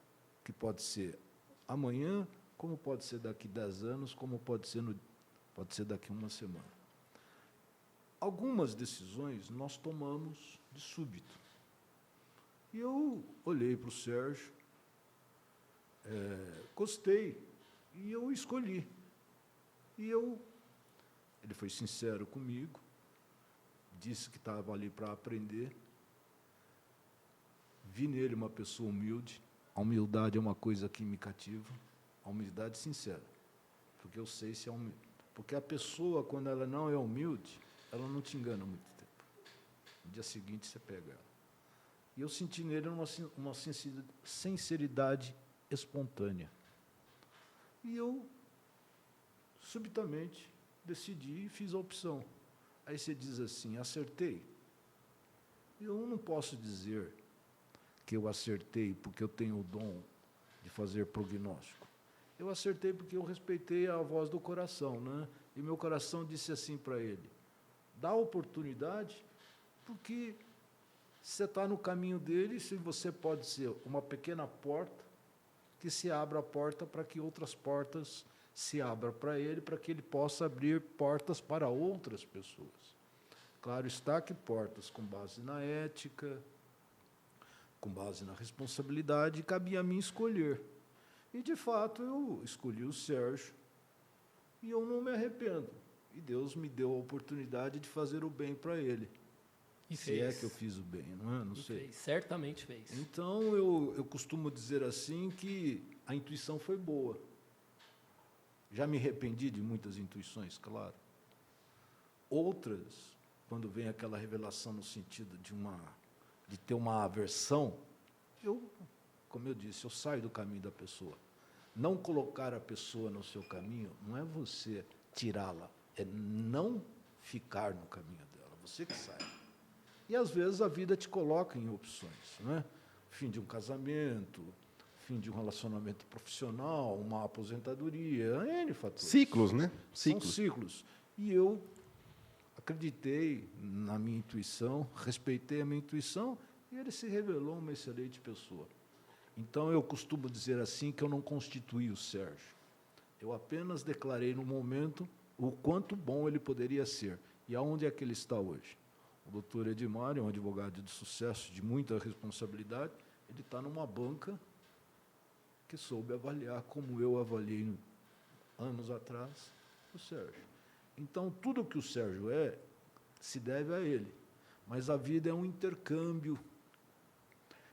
S4: que pode ser amanhã, como pode ser daqui 10 anos, como pode ser daqui uma semana. Algumas decisões nós tomamos de súbito. E eu olhei para o Sérgio, gostei, e eu escolhi. Ele foi sincero comigo, disse que estava ali para aprender. Vi nele uma pessoa humilde. A humildade é uma coisa que me cativa. A humildade sincera. Porque eu sei se é humilde. Porque a pessoa, quando ela não é humilde, ela não te engana muito tempo. No dia seguinte, você pega ela. E eu senti nele uma sinceridade espontânea. E eu, subitamente, decidi e fiz a opção. Aí você diz assim, acertei? Eu não posso dizer que eu acertei porque eu tenho o dom de fazer prognóstico. Eu acertei porque eu respeitei a voz do coração, né? E meu coração disse assim para ele, dá oportunidade, porque você está no caminho dele, se você pode ser uma pequena porta, que se abra a porta para que outras portas se abram para ele, para que ele possa abrir portas para outras pessoas. Claro está que portas com base na ética, com base na responsabilidade, cabia a mim escolher. E, de fato, eu escolhi o Sérgio, e eu não me arrependo. E Deus me deu a oportunidade de fazer o bem para ele.
S2: E
S4: se
S2: fez.
S4: é que eu fiz o bem, não é? Não
S2: E
S4: sei.
S2: fez, certamente fez.
S4: Então, eu costumo dizer assim que a intuição foi boa. Já me arrependi de muitas intuições, claro. Outras, quando vem aquela revelação no sentido de ter uma aversão, como eu disse, eu saio do caminho da pessoa. Não colocar a pessoa no seu caminho não é você tirá-la, é não ficar no caminho dela, você que sabe. E, às vezes, a vida te coloca em opções, né? Fim de um casamento, fim de um relacionamento profissional, uma aposentadoria, N fatores.
S1: Ciclos, né?
S4: São ciclos. E eu acreditei na minha intuição, respeitei a minha intuição, e ele se revelou uma excelente pessoa. Então, eu costumo dizer assim que eu não constituí o Sérgio. Eu apenas declarei no momento o quanto bom ele poderia ser. E aonde é que ele está hoje? O doutor Edmar é um advogado de sucesso, de muita responsabilidade. Ele está numa banca que soube avaliar, como eu avaliei anos atrás, o Sérgio. Então, tudo que o Sérgio se deve a ele. Mas a vida é um intercâmbio.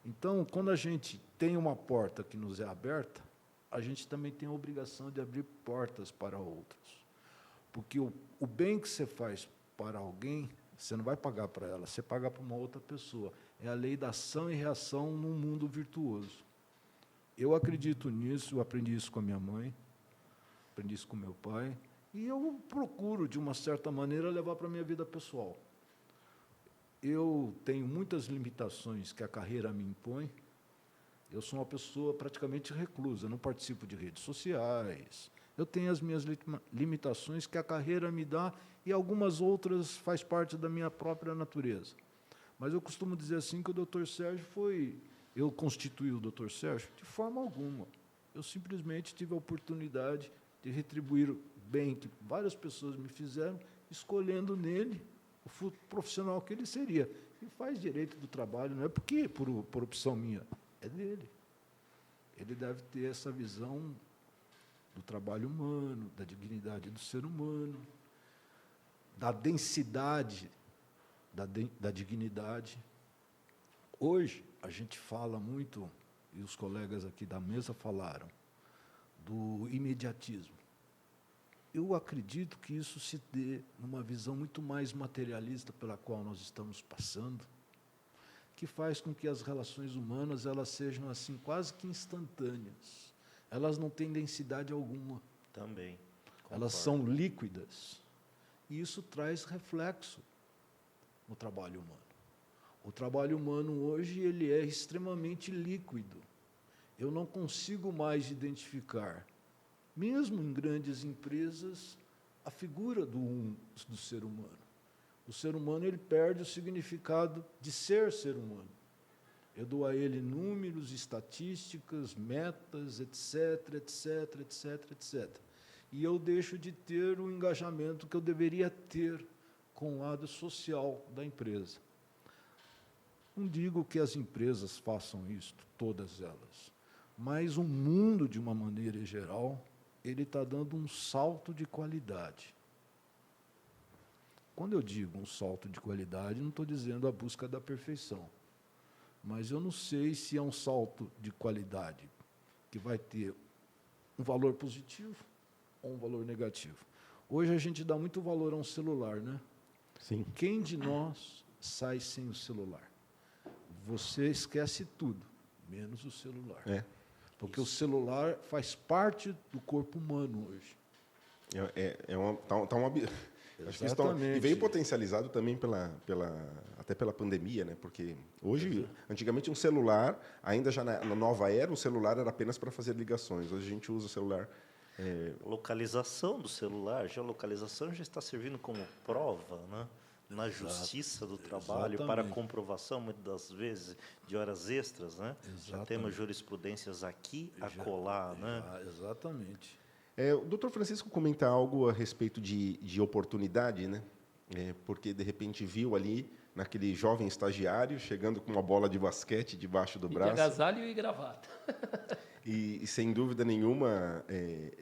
S4: Então, quando a gente tem uma porta que nos é aberta, a gente também tem a obrigação de abrir portas para outros. Porque o bem que você faz para alguém, você não vai pagar para ela, você paga para uma outra pessoa. É a lei da ação e reação num mundo virtuoso. Eu acredito nisso, eu aprendi isso com a minha mãe, aprendi isso com meu pai, e eu procuro, de uma certa maneira, levar para a minha vida pessoal. Eu tenho muitas limitações que a carreira me impõe. Eu sou uma pessoa praticamente reclusa, não participo de redes sociais. Eu tenho as minhas limitações que a carreira me dá e algumas outras faz parte da minha própria natureza. Mas eu costumo dizer assim que o Dr. Sérgio eu constituí o Dr. Sérgio de forma alguma. Eu simplesmente tive a oportunidade de retribuir o bem que várias pessoas me fizeram, escolhendo nele o profissional que ele seria. E faz direito do trabalho, não é porque por opção minha, é dele. Ele deve ter essa visão do trabalho humano, da dignidade do ser humano, da densidade da dignidade. Hoje, a gente fala muito, e os colegas aqui da mesa falaram, do imediatismo. Eu acredito que isso se dê numa visão muito mais materialista pela qual nós estamos passando, que faz com que as relações humanas elas sejam assim quase que instantâneas. Elas não têm densidade alguma.
S3: Também.
S4: Elas são líquidas. E isso traz reflexo no trabalho humano. O trabalho humano hoje ele é extremamente líquido. Eu não consigo mais identificar, mesmo em grandes empresas, a figura do ser humano. O ser humano ele perde o significado de ser humano. Eu dou a ele números, estatísticas, metas, etc, etc, etc, etc. E eu deixo de ter o engajamento que eu deveria ter com o lado social da empresa. Não digo que as empresas façam isto, todas elas, mas o mundo, de uma maneira geral, ele está dando um salto de qualidade. Quando eu digo um salto de qualidade, não estou dizendo a busca da perfeição, mas eu não sei se é um salto de qualidade que vai ter um valor positivo ou um valor negativo. Hoje a gente dá muito valor a um celular, né?
S1: Sim.
S4: Quem de nós sai sem o celular? Você esquece tudo, menos o celular. Porque o celular faz parte do corpo humano hoje.
S1: Acho que e veio potencializado também até pela pandemia, né? Porque hoje, antigamente um celular, ainda já na nova era, o celular era apenas para fazer ligações. Hoje a gente usa o celular.
S3: Localização do celular, geolocalização já está servindo como prova, né? Na justiça do trabalho, para comprovação, muitas das vezes, de horas extras, né? Já temos jurisprudências aqui, acolá, né?
S4: Exatamente.
S1: O doutor Francisco comenta algo a respeito de oportunidade, né? Porque, de repente, viu ali, naquele jovem estagiário, chegando com uma bola de basquete debaixo do braço.
S2: De agasalho e gravata.
S1: E, sem dúvida nenhuma,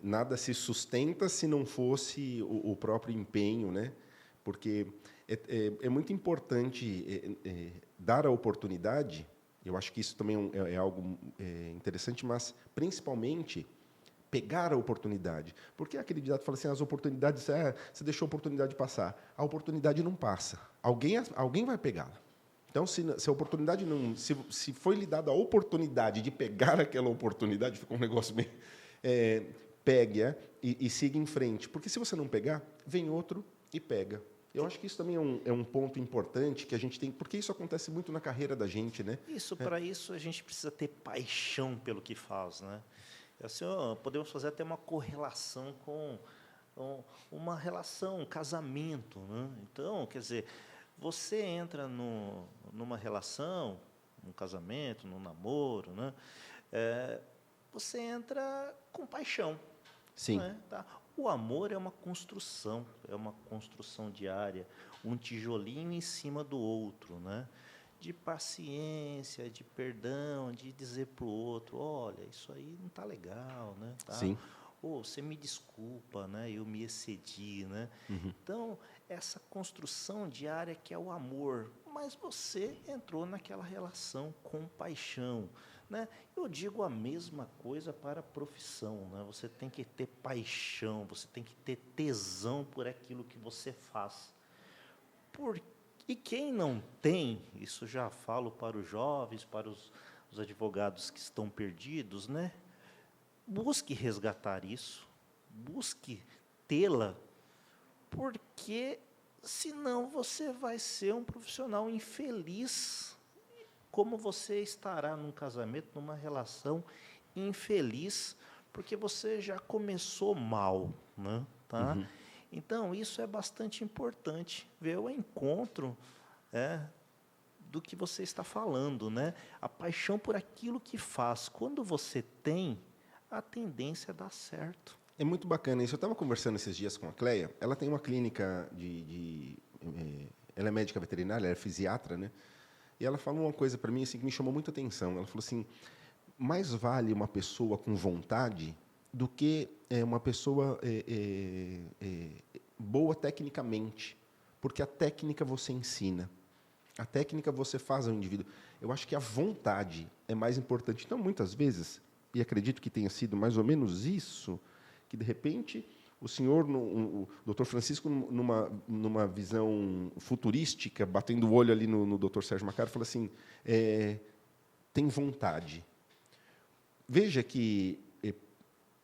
S1: nada se sustenta se não fosse o próprio empenho, né? Porque é muito importante dar a oportunidade. Eu acho que isso também é algo interessante, mas, principalmente, pegar a oportunidade. Porque aquele ditado fala assim, as oportunidades, você deixou a oportunidade passar. A oportunidade não passa. Alguém vai pegá-la. Então, se a oportunidade não... Se foi lhe dada a oportunidade de pegar aquela oportunidade, ficou um negócio bem... pegue-a e siga em frente. Porque se você não pegar, vem outro e pega. Eu acho que isso também é um ponto importante que a gente tem, porque isso acontece muito na carreira da gente, né?
S3: Para isso, a gente precisa ter paixão pelo que faz, né? Assim, podemos fazer até uma correlação com uma relação, um casamento, né? Então, quer dizer, você entra numa relação, num casamento, num namoro, né? Você entra com paixão.
S1: Sim.
S3: Né? Tá? O amor é uma construção diária, um tijolinho em cima do outro, né? De paciência, de perdão, de dizer para o outro, olha, isso aí não está legal, né? Tá?
S1: Sim.
S3: Ou você me desculpa, né? Eu me excedi, né? Então, essa construção diária que é o amor, mas você entrou naquela relação com paixão, né? Eu digo a mesma coisa para a profissão, né? Você tem que ter paixão, você tem que ter tesão por aquilo que você faz. E quem não tem, isso já falo para os jovens, para os advogados que estão perdidos, né? Busque resgatar isso, busque tê-la, porque senão você vai ser um profissional infeliz, como você estará num casamento, numa relação infeliz, porque você já começou mal, né? Tá? Então, isso é bastante importante, ver o encontro do que você está falando, né? A paixão por aquilo que faz. Quando você tem, a tendência é dar certo.
S1: É muito bacana isso. Eu estava conversando esses dias com a Cleia. Ela tem uma clínica ela é médica veterinária, ela é fisiatra, né? E ela falou uma coisa para mim assim, que me chamou muita atenção. Ela falou assim, mais vale uma pessoa com vontade do que uma pessoa boa tecnicamente. Porque a técnica você ensina. A técnica você faz ao indivíduo. Eu acho que a vontade é mais importante. Então, muitas vezes, e acredito que tenha sido mais ou menos isso, que, de repente, o senhor, o doutor Francisco, numa visão futurística, batendo o olho ali no doutor Sérgio Macaro, falou assim, tem vontade. Veja que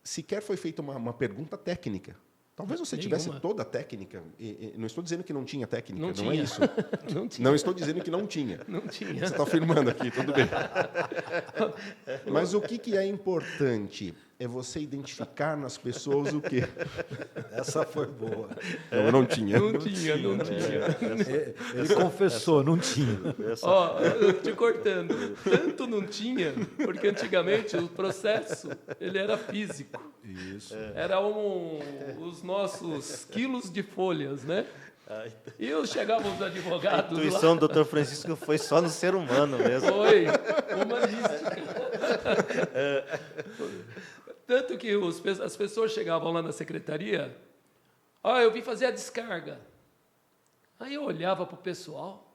S1: sequer foi feita uma pergunta técnica. Talvez você tivesse toda a técnica. Não estou dizendo que não tinha técnica, não
S2: tinha.
S1: é isso.
S2: Não tinha.
S1: Não estou dizendo que não tinha.
S2: Não tinha.
S1: Você está afirmando aqui, tudo bem. Mas o que é importante é você identificar nas pessoas o quê?
S4: Essa foi boa.
S1: Não, eu não tinha.
S2: Não tinha.
S4: Ele confessou, não tinha.
S2: Ó, eu te cortando. Tanto não tinha, porque antigamente o processo ele era físico.
S4: Isso.
S2: Era os nossos quilos de folhas, né? E chegavam os advogados
S3: A intuição
S2: lá.
S3: do Dr. Francisco foi só no ser humano mesmo.
S2: Foi, humanística. Tanto que as pessoas chegavam lá na secretaria, eu vim fazer a descarga. Aí eu olhava para o pessoal,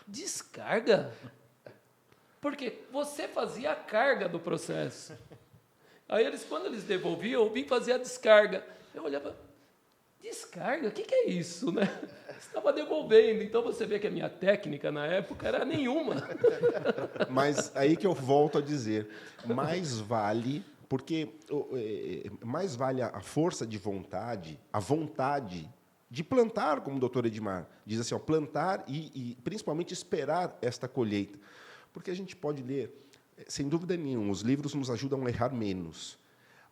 S2: descarga? Porque você fazia a carga do processo. Aí quando eles devolviam, eu vim fazer a descarga. Eu olhava, descarga? O que é isso, né? Estava devolvendo. Então você vê que a minha técnica na época era nenhuma.
S1: Mas aí que eu volto a dizer, mais vale, porque mais vale a força de vontade, a vontade de plantar, como o doutor Edmar diz assim, plantar e principalmente esperar esta colheita. Porque a gente pode ler, sem dúvida nenhuma, os livros nos ajudam a errar menos,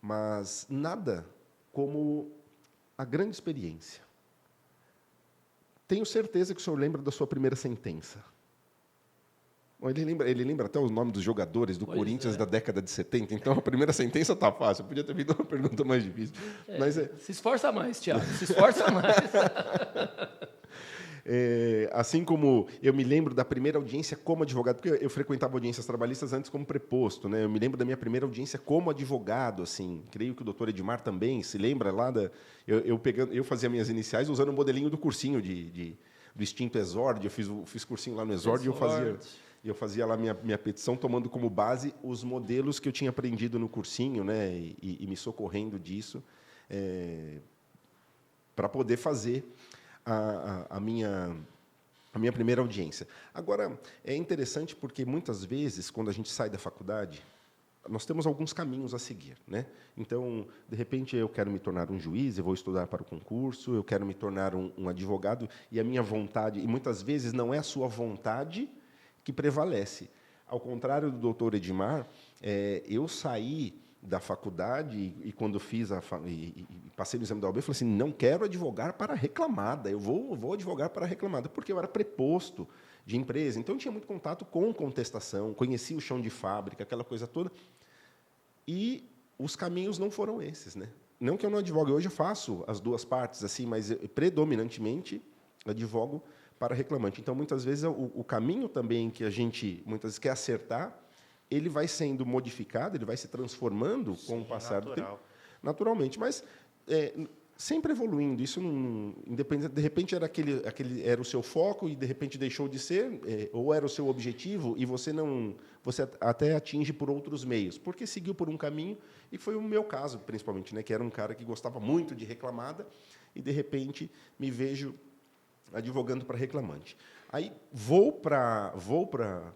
S1: mas nada como a grande experiência. Tenho certeza que o senhor lembra da sua primeira sentença. Ele lembra até o nome dos jogadores do Corinthians da década de 70, então a primeira sentença está fácil. Podia ter vindo uma pergunta mais difícil. Mas
S2: Se esforça mais, Thiago, se esforça mais.
S1: Assim como eu me lembro da primeira audiência como advogado, porque eu frequentava audiências trabalhistas antes como preposto, né? Eu me lembro da minha primeira audiência como advogado, assim. Creio que o doutor Edmar também se lembra lá eu fazia minhas iniciais usando o modelinho do cursinho do extinto Exord. Eu fiz cursinho lá no Exord e eu fazia lá minha petição tomando como base os modelos que eu tinha aprendido no cursinho, né? E me socorrendo disso para poder fazer a minha primeira audiência. Agora, é interessante porque, muitas vezes, quando a gente sai da faculdade, nós temos alguns caminhos a seguir, né? Então, de repente, eu quero me tornar um juiz, eu vou estudar para o concurso, eu quero me tornar um advogado, e a minha vontade, e muitas vezes não é a sua vontade que prevalece. Ao contrário do doutor Edmar, eu saí da faculdade e quando fiz e passei no exame da OAB, eu falei assim, não quero advogar para reclamada, eu vou advogar para reclamada, porque eu era preposto de empresa, então eu tinha muito contato com contestação, conhecia o chão de fábrica, aquela coisa toda, e os caminhos não foram esses, né? Não que eu não advogue, hoje eu faço as duas partes, assim, mas predominantemente advogo para reclamante. Então, muitas vezes, o caminho também que a gente muitas vezes quer acertar, ele vai sendo modificado, ele vai se transformando com o passar do tempo, naturalmente, mas sempre evoluindo. Isso não independente, de repente era o seu foco e de repente deixou de ser, ou era o seu objetivo e você até atinge por outros meios, porque seguiu por um caminho e foi o meu caso, principalmente, né, que era um cara que gostava muito de reclamada e de repente me vejo advogando para reclamante. Aí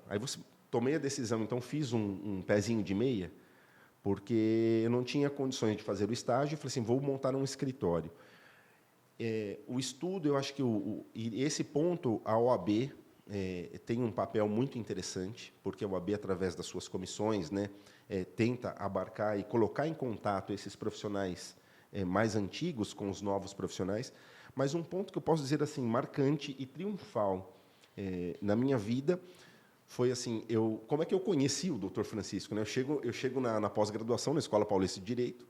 S1: aí você tomei a decisão, então fiz um pezinho de meia, porque eu não tinha condições de fazer o estágio, e falei assim, vou montar um escritório. O estudo, eu acho que e esse ponto, a OAB tem um papel muito interessante, porque a OAB, através das suas comissões, né, tenta abarcar e colocar em contato esses profissionais mais antigos com os novos profissionais, mas um ponto que eu posso dizer assim, marcante e triunfal na minha vida foi assim, como é que eu conheci o Dr. Francisco, né? Eu chego na pós-graduação na Escola Paulista de Direito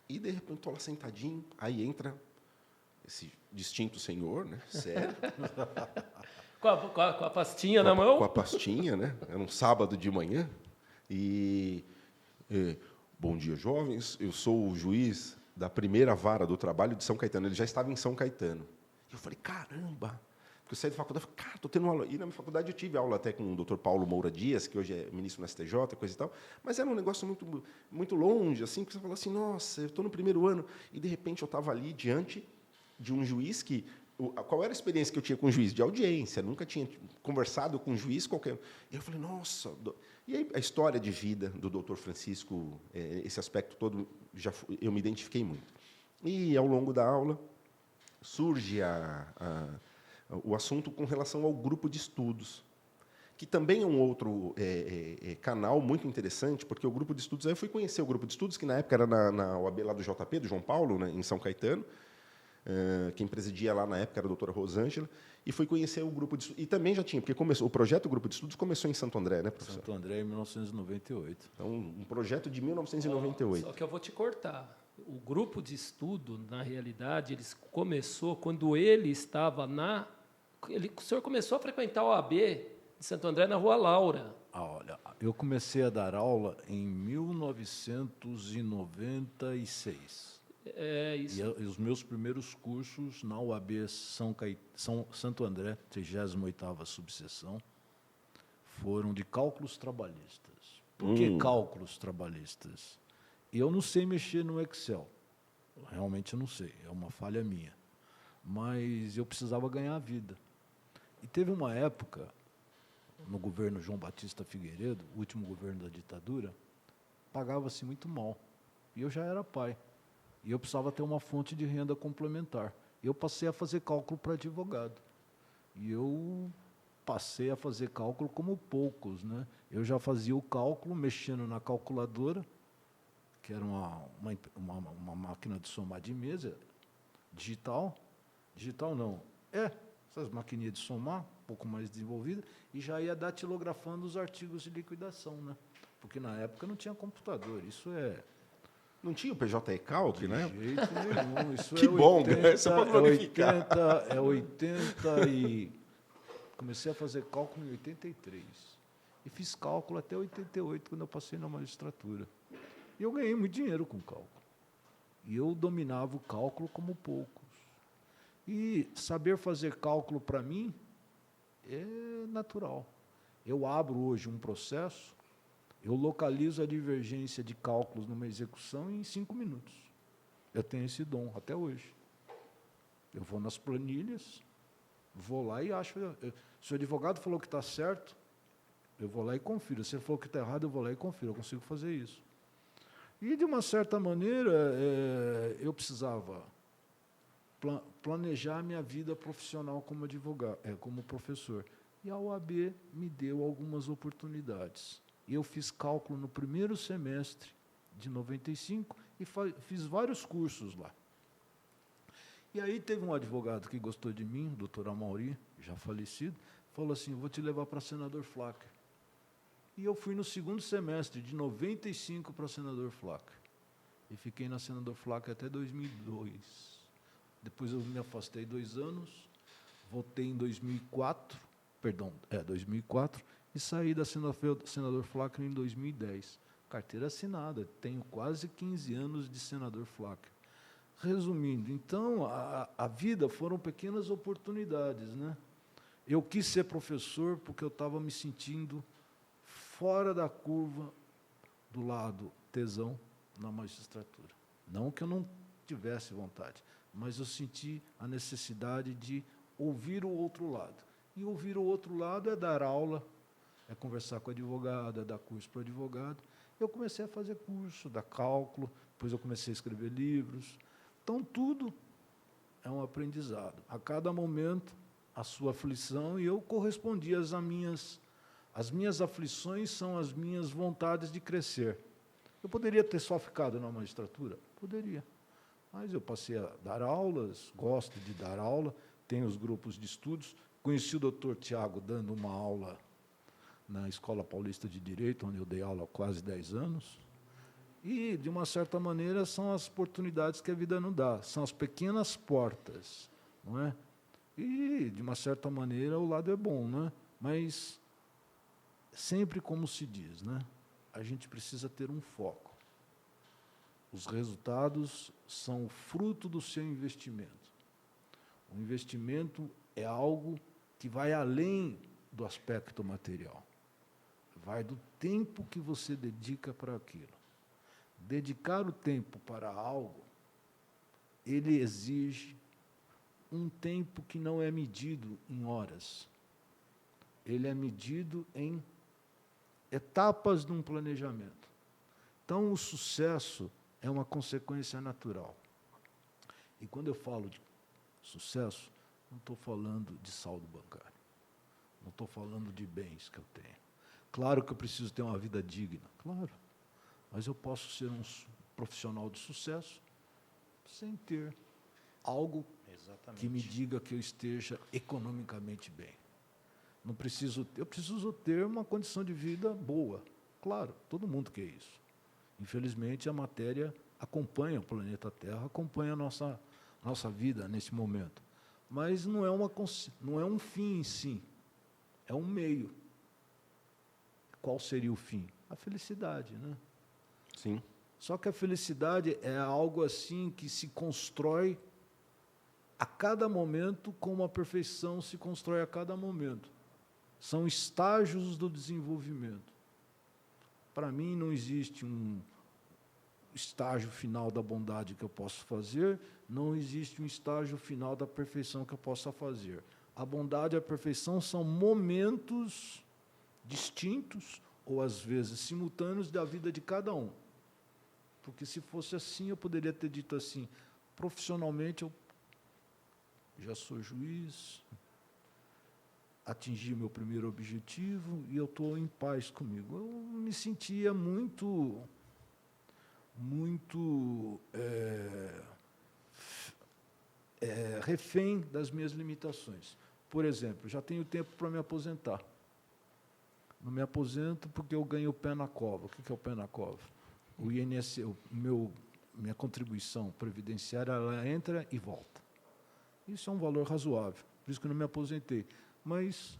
S1: e de repente estou lá sentadinho, aí entra esse distinto senhor, né? Sério,
S2: Com a pastinha na mão?
S1: com a pastinha, né? Era um sábado de manhã e bom dia, jovens. Eu sou o juiz da primeira vara do trabalho de São Caetano. Ele já estava em São Caetano. E eu falei, caramba. Porque eu saí da faculdade e falei, cara, estou tendo aula. E na minha faculdade eu tive aula até com o Dr. Paulo Moura Dias, que hoje é ministro no STJ, coisa e tal. Mas era um negócio muito, muito longe, assim, que você fala assim, nossa, eu estou no primeiro ano. E, de repente, eu estava ali diante de um juiz que... Qual era a experiência que eu tinha com o juiz? De audiência. Nunca tinha conversado com um juiz qualquer. E eu falei, nossa... E aí, a história de vida do Dr. Francisco, esse aspecto todo, eu me identifiquei muito. E, ao longo da aula, surge o assunto com relação ao grupo de estudos, que também é um outro canal muito interessante, porque o grupo de estudos... Aí eu fui conhecer o grupo de estudos, que na época era na OAB lá do JP, do João Paulo, né, em São Caetano. Quem presidia lá na época era a doutora Rosângela, e fui conhecer o grupo de estudos. E também já tinha, porque o projeto do Grupo de Estudos começou em Santo André, né, professor?
S4: Santo André, em 1998.
S1: Então, um projeto de 1998.
S2: Só que eu vou te cortar. O grupo de estudo, na realidade, ele começou quando ele estava o senhor começou a frequentar a OAB de Santo André na Rua Laura.
S4: Olha, eu comecei a dar aula em 1996.
S2: Isso.
S4: E os meus primeiros cursos na UAB Santo André, 38ª subseção, foram de cálculos trabalhistas. Por que cálculos trabalhistas? Eu não sei mexer no Excel. Realmente eu não sei, é uma falha minha. Mas eu precisava ganhar a vida. E teve uma época, no governo João Batista Figueiredo, o último governo da ditadura, pagava-se muito mal. E eu já era pai. E eu precisava ter uma fonte de renda complementar. Eu passei a fazer cálculo para advogado. E eu passei a fazer cálculo como poucos, né? Eu já fazia o cálculo mexendo na calculadora, que era uma máquina de somar de mesa, digital. Digital não. Essas maquininhas de somar, um pouco mais desenvolvidas, e já ia datilografando os artigos de liquidação, né? Porque na época não tinha computador. Isso
S1: Não tinha o PJ Calc, né?
S4: De jeito nenhum. Isso
S1: Que bom,
S4: 80,
S1: né? Você pode glorificar.
S4: 80 e... Comecei a fazer cálculo em 83. E fiz cálculo até 88, quando eu passei na magistratura. E eu ganhei muito dinheiro com cálculo. E eu dominava o cálculo como poucos. E saber fazer cálculo, para mim, é natural. Eu abro hoje um processo, eu localizo a divergência de cálculos numa execução em 5 minutos. Eu tenho esse dom até hoje. Eu vou nas planilhas, vou lá e acho... Se o advogado falou que está certo,
S5: eu vou lá e confiro. Se ele falou que está errado, eu vou lá e confiro. Eu consigo fazer isso. E, de uma certa maneira, eu precisava planejar a minha vida profissional como advogado, como professor. E a UAB me deu algumas oportunidades. Eu fiz cálculo no primeiro semestre de 95 e fiz vários cursos lá. E aí teve um advogado que gostou de mim, o doutor Amauri, já falecido, falou assim, vou te levar para senador Flávio. E eu fui no segundo semestre, de 95 para senador Flávio. E fiquei na senador Flávio até 2002. Depois eu me afastei 2 anos, voltei em 2004, e saí da senador Flávio em 2010. Carteira assinada, tenho quase 15 anos de senador Flávio. Resumindo, então, a vida foram pequenas oportunidades, né? Eu quis ser professor porque eu estava me sentindo fora da curva do lado tesão na magistratura. Não que eu não tivesse vontade, mas eu senti a necessidade de ouvir o outro lado. E ouvir o outro lado é dar aula, é conversar com o advogado, é dar curso para o advogado. Eu comecei a fazer curso, dar cálculo, depois eu comecei a escrever livros. Então, tudo é um aprendizado. A cada momento, a sua aflição, e eu correspondi às minhas... As minhas aflições são as minhas vontades de crescer. Eu poderia ter só ficado na magistratura? Poderia. Mas eu passei a dar aulas, gosto de dar aula, tenho os grupos de estudos. Conheci o doutor Tiago dando uma aula na Escola Paulista de Direito, onde eu dei aula há quase 10 anos. E, de uma certa maneira, são as oportunidades que a vida nos dá, são as pequenas portas, não é? E, de uma certa maneira, o lado é bom, não é? Mas, sempre como se diz, né? A gente precisa ter um foco. Os resultados são fruto do seu investimento. O investimento é algo que vai além do aspecto material. Vai do tempo que você dedica para aquilo. Dedicar o tempo para algo, ele exige um tempo que não é medido em horas. Ele é medido em etapas de um planejamento. Então, o sucesso é uma consequência natural. E quando eu falo de sucesso, não estou falando de saldo bancário. Não estou falando de bens que eu tenho. Claro que eu preciso ter uma vida digna, claro. Mas eu posso ser um profissional de sucesso sem ter algo que me diga que eu esteja economicamente bem. Não preciso, eu preciso ter uma condição de vida boa. Claro, todo mundo quer isso. Infelizmente, a matéria acompanha o planeta Terra, acompanha a nossa vida nesse momento. Mas não é um fim em si, é um meio. Qual seria o fim? A felicidade, né?
S1: Sim.
S5: Só que a felicidade é algo assim que se constrói a cada momento, como a perfeição se constrói a cada momento. São estágios do desenvolvimento. Para mim, não existe um estágio final da bondade que eu posso fazer, não existe um estágio final da perfeição que eu possa fazer. A bondade e a perfeição são momentos distintos, ou às vezes simultâneos, da vida de cada um. Porque se fosse assim, eu poderia ter dito assim, profissionalmente eu já sou juiz, atingi meu primeiro objetivo e eu estou em paz comigo. Eu me sentia muito refém das minhas limitações. Por exemplo, já tenho tempo para me aposentar. Não me aposento porque eu ganho o pé na cova. O que é o pé na cova? O INSS, minha contribuição previdenciária, ela entra e volta. Isso é um valor razoável, por isso que eu não me aposentei. Mas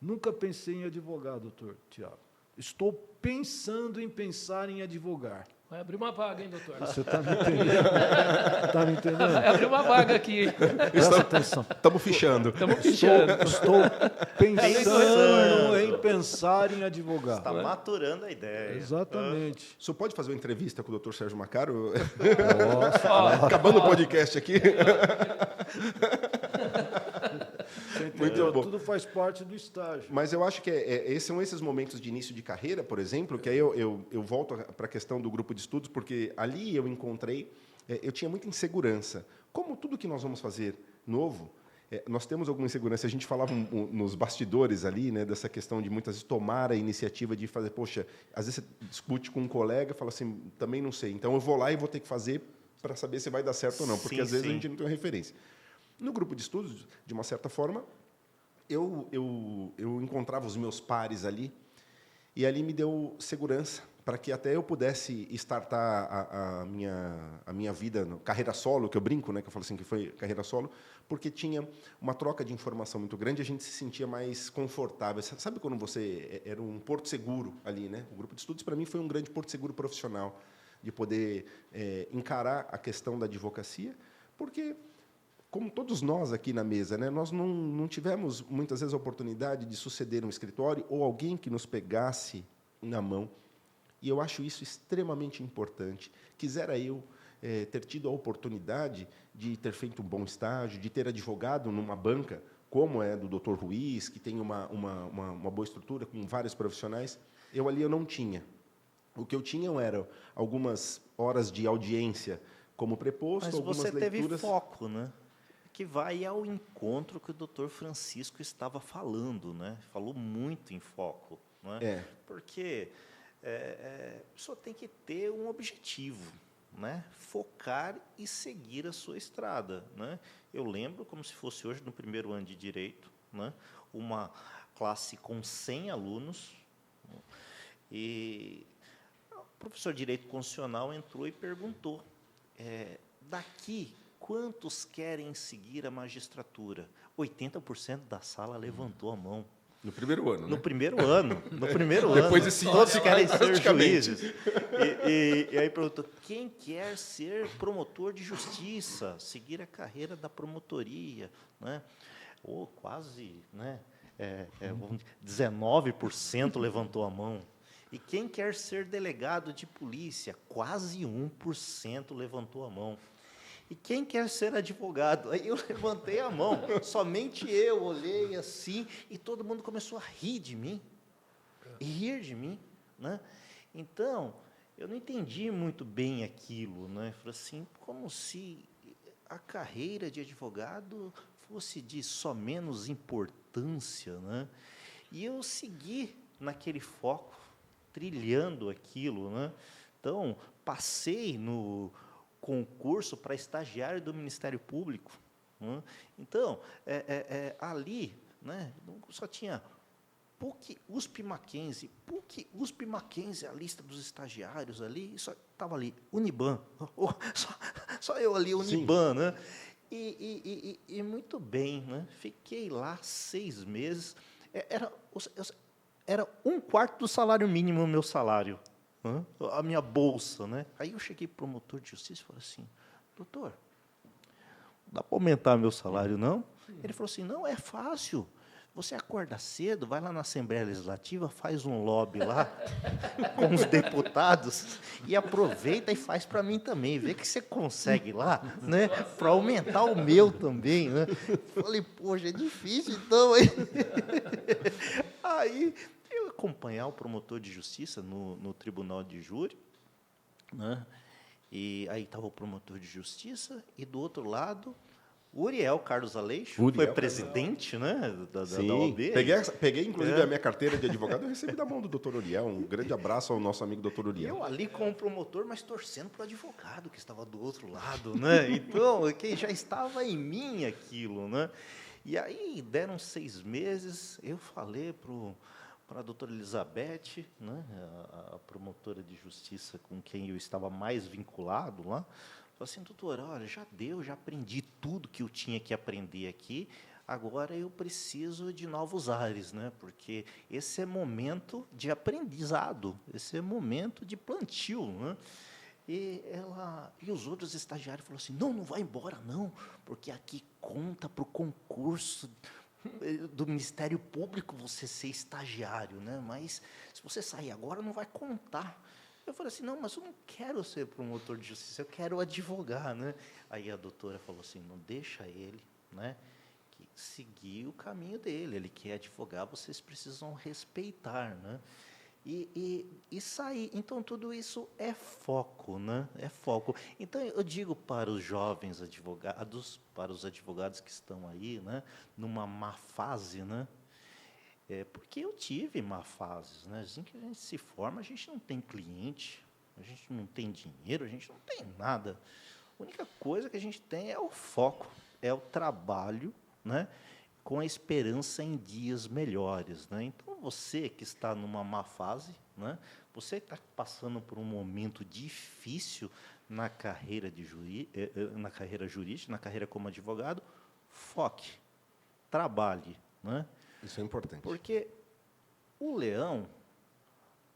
S5: nunca pensei em advogar, doutor Tiago. Estou pensando em pensar em advogar.
S2: Vai abrir uma vaga, hein, doutor?
S5: Você está me entendendo? Está me entendendo?
S2: Vai abrir uma vaga aqui.
S5: Presta atenção.
S1: Estamos fichando.
S2: Estamos fichando.
S5: Estou pensando em pensar em advogar.
S3: Está maturando a ideia.
S5: Exatamente.
S1: O senhor pode fazer uma entrevista com o Dr. Sérgio Macaro?
S5: Nossa,
S1: Acabando o podcast aqui.
S5: Você
S1: Muito
S5: entendeu?
S1: bom.
S5: Tudo faz parte do estágio.
S1: Mas eu acho que são esses momentos de início de carreira, por exemplo, que aí eu volto para a questão do grupo de estudos, porque ali eu encontrei, eu tinha muita insegurança. Como tudo que nós vamos fazer novo, nós temos alguma insegurança. A gente falava nos bastidores ali, né, dessa questão de muitas vezes tomar a iniciativa de fazer, poxa, às vezes você discute com um colega, fala assim, também não sei, então eu vou lá e vou ter que fazer para saber se vai dar certo ou não, porque
S3: Sim,
S1: às vezes
S3: sim.
S1: a gente não tem uma referência. No grupo de estudos, de uma certa forma, eu encontrava os meus pares ali, e ali me deu segurança para que até eu pudesse startar a minha vida, carreira solo, que eu brinco, né, que eu falo assim, que foi carreira solo, porque tinha uma troca de informação muito grande, a gente se sentia mais confortável. Sabe quando você era um porto seguro ali, né? O grupo de estudos, para mim, foi um grande porto seguro profissional, de poder encarar a questão da advocacia, porque como todos nós aqui na mesa, né, nós não tivemos, muitas vezes, a oportunidade de suceder um escritório ou alguém que nos pegasse na mão. E eu acho isso extremamente importante. Quisera eu ter tido a oportunidade de ter feito um bom estágio, de ter advogado numa banca, como é do Dr. Ruiz, que tem uma boa estrutura, com vários profissionais. Eu não tinha. O que eu tinha eram algumas horas de audiência como preposto,
S3: Mas
S1: algumas
S3: você teve
S1: leituras.
S3: foco, né? Que vai ao encontro que o Dr. Francisco estava falando, né? Falou muito em foco, né? Porque só tem que ter um objetivo, né? Focar e seguir a sua estrada, né? Eu lembro como se fosse hoje no primeiro ano de direito, né? Uma classe com 100 alunos, e o professor de direito constitucional entrou e perguntou: daqui quantos querem seguir a magistratura? 80% da sala levantou a mão.
S1: No primeiro ano, né?
S3: No primeiro ano.
S1: Depois de 5
S3: todos querem ser
S1: praticamente.
S3: juízes. E aí perguntou: quem quer ser promotor de justiça, seguir a carreira da promotoria, né? Quase, né? 19% levantou a mão. E quem quer ser delegado de polícia? Quase 1% levantou a mão. E quem quer ser advogado? Aí eu levantei a mão, somente eu olhei assim, e todo mundo começou a rir de mim, né? Então, eu não entendi muito bem aquilo, né? Falei assim, como se a carreira de advogado fosse de só menos importância, né? E eu segui naquele foco, trilhando aquilo, né? Então, passei no concurso para estagiário do Ministério Público, né? Então, ali, né, só tinha PUC, USP, Mackenzie, PUC, USP, Mackenzie, a lista dos estagiários ali, só estava ali, Uniban, só eu ali, Uniban, né? E muito bem, né? Fiquei lá 6 meses, era 1/4 do salário mínimo o meu salário, né? A minha bolsa, né? Aí eu cheguei para o promotor de justiça e falei assim: doutor, dá para aumentar meu salário, não? Ele falou assim: não, é fácil. Você acorda cedo, vai lá na Assembleia Legislativa, faz um lobby lá com os deputados e aproveita e faz para mim também. Vê que você consegue lá, né? Para aumentar o meu também, né? Falei, poxa, é difícil então, hein? Aí eu acompanhar o promotor de justiça no tribunal de júri, né? E aí estava o promotor de justiça e do outro lado o Uriel Carlos Aleixo, foi presidente, né, da OAB.
S1: Peguei, inclusive, a minha carteira de advogado, eu recebi da mão do doutor Uriel. Um grande abraço ao nosso amigo doutor Uriel.
S3: Eu ali como promotor, mas torcendo para o advogado que estava do outro lado, né? Então, que já estava em mim aquilo, né? E aí deram 6 meses, eu falei para a doutora Elizabeth, né, a promotora de justiça com quem eu estava mais vinculado lá, falei assim: doutora, olha, já deu, já aprendi tudo que eu tinha que aprender aqui, agora eu preciso de novos ares, né? Porque esse é momento de aprendizado, esse é momento de plantio, né? E os outros estagiários falaram assim: não vai embora não, porque aqui conta para o concurso do Ministério Público você ser estagiário, né? Mas se você sair agora não vai contar. Eu falei assim: não, mas eu não quero ser promotor de justiça, eu quero advogar, né? Aí a doutora falou assim: não deixa ele, né? que seguir o caminho dele. Ele quer advogar, vocês precisam respeitar, né? E sair. Então, tudo isso é foco, né? É foco. Então, eu digo para os jovens advogados, para os advogados que estão aí, né, numa má fase, né? Porque eu tive má fases, né? Assim que a gente se forma, a gente não tem cliente, a gente não tem dinheiro, a gente não tem nada. A única coisa que a gente tem é o foco, é o trabalho, né, com a esperança em dias melhores, né? Então, você que está numa má fase, né, você está passando por um momento difícil na carreira, na carreira jurídica, na carreira como advogado, foque, trabalhe, né?
S1: Isso é importante.
S3: Porque o leão,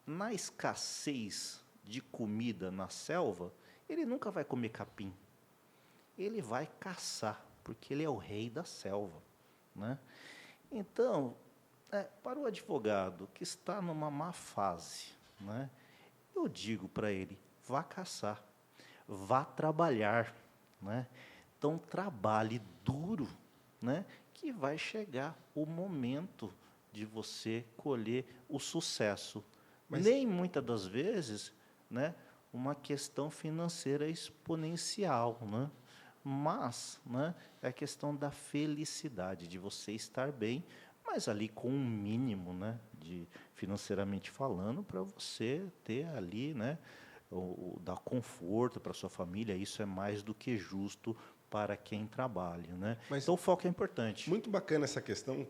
S3: na escassez de comida na selva, ele nunca vai comer capim. Ele vai caçar, porque ele é o rei da selva, né? Então, para o advogado que está numa má fase, né, eu digo para ele, vá caçar, vá trabalhar, né? Então, trabalhe duro, né, que vai chegar o momento de você colher o sucesso.
S1: Mas-
S3: Nem muitas das vezes, né, uma questão financeira exponencial, né? Mas, né, é a questão da felicidade, de você estar bem, mas ali com um mínimo, né, de financeiramente falando, para você ter ali, né, dar conforto para sua família. Isso é mais do que justo para quem trabalha, né?
S1: Mas-
S3: Então, o foco é importante.
S1: Muito bacana essa questão,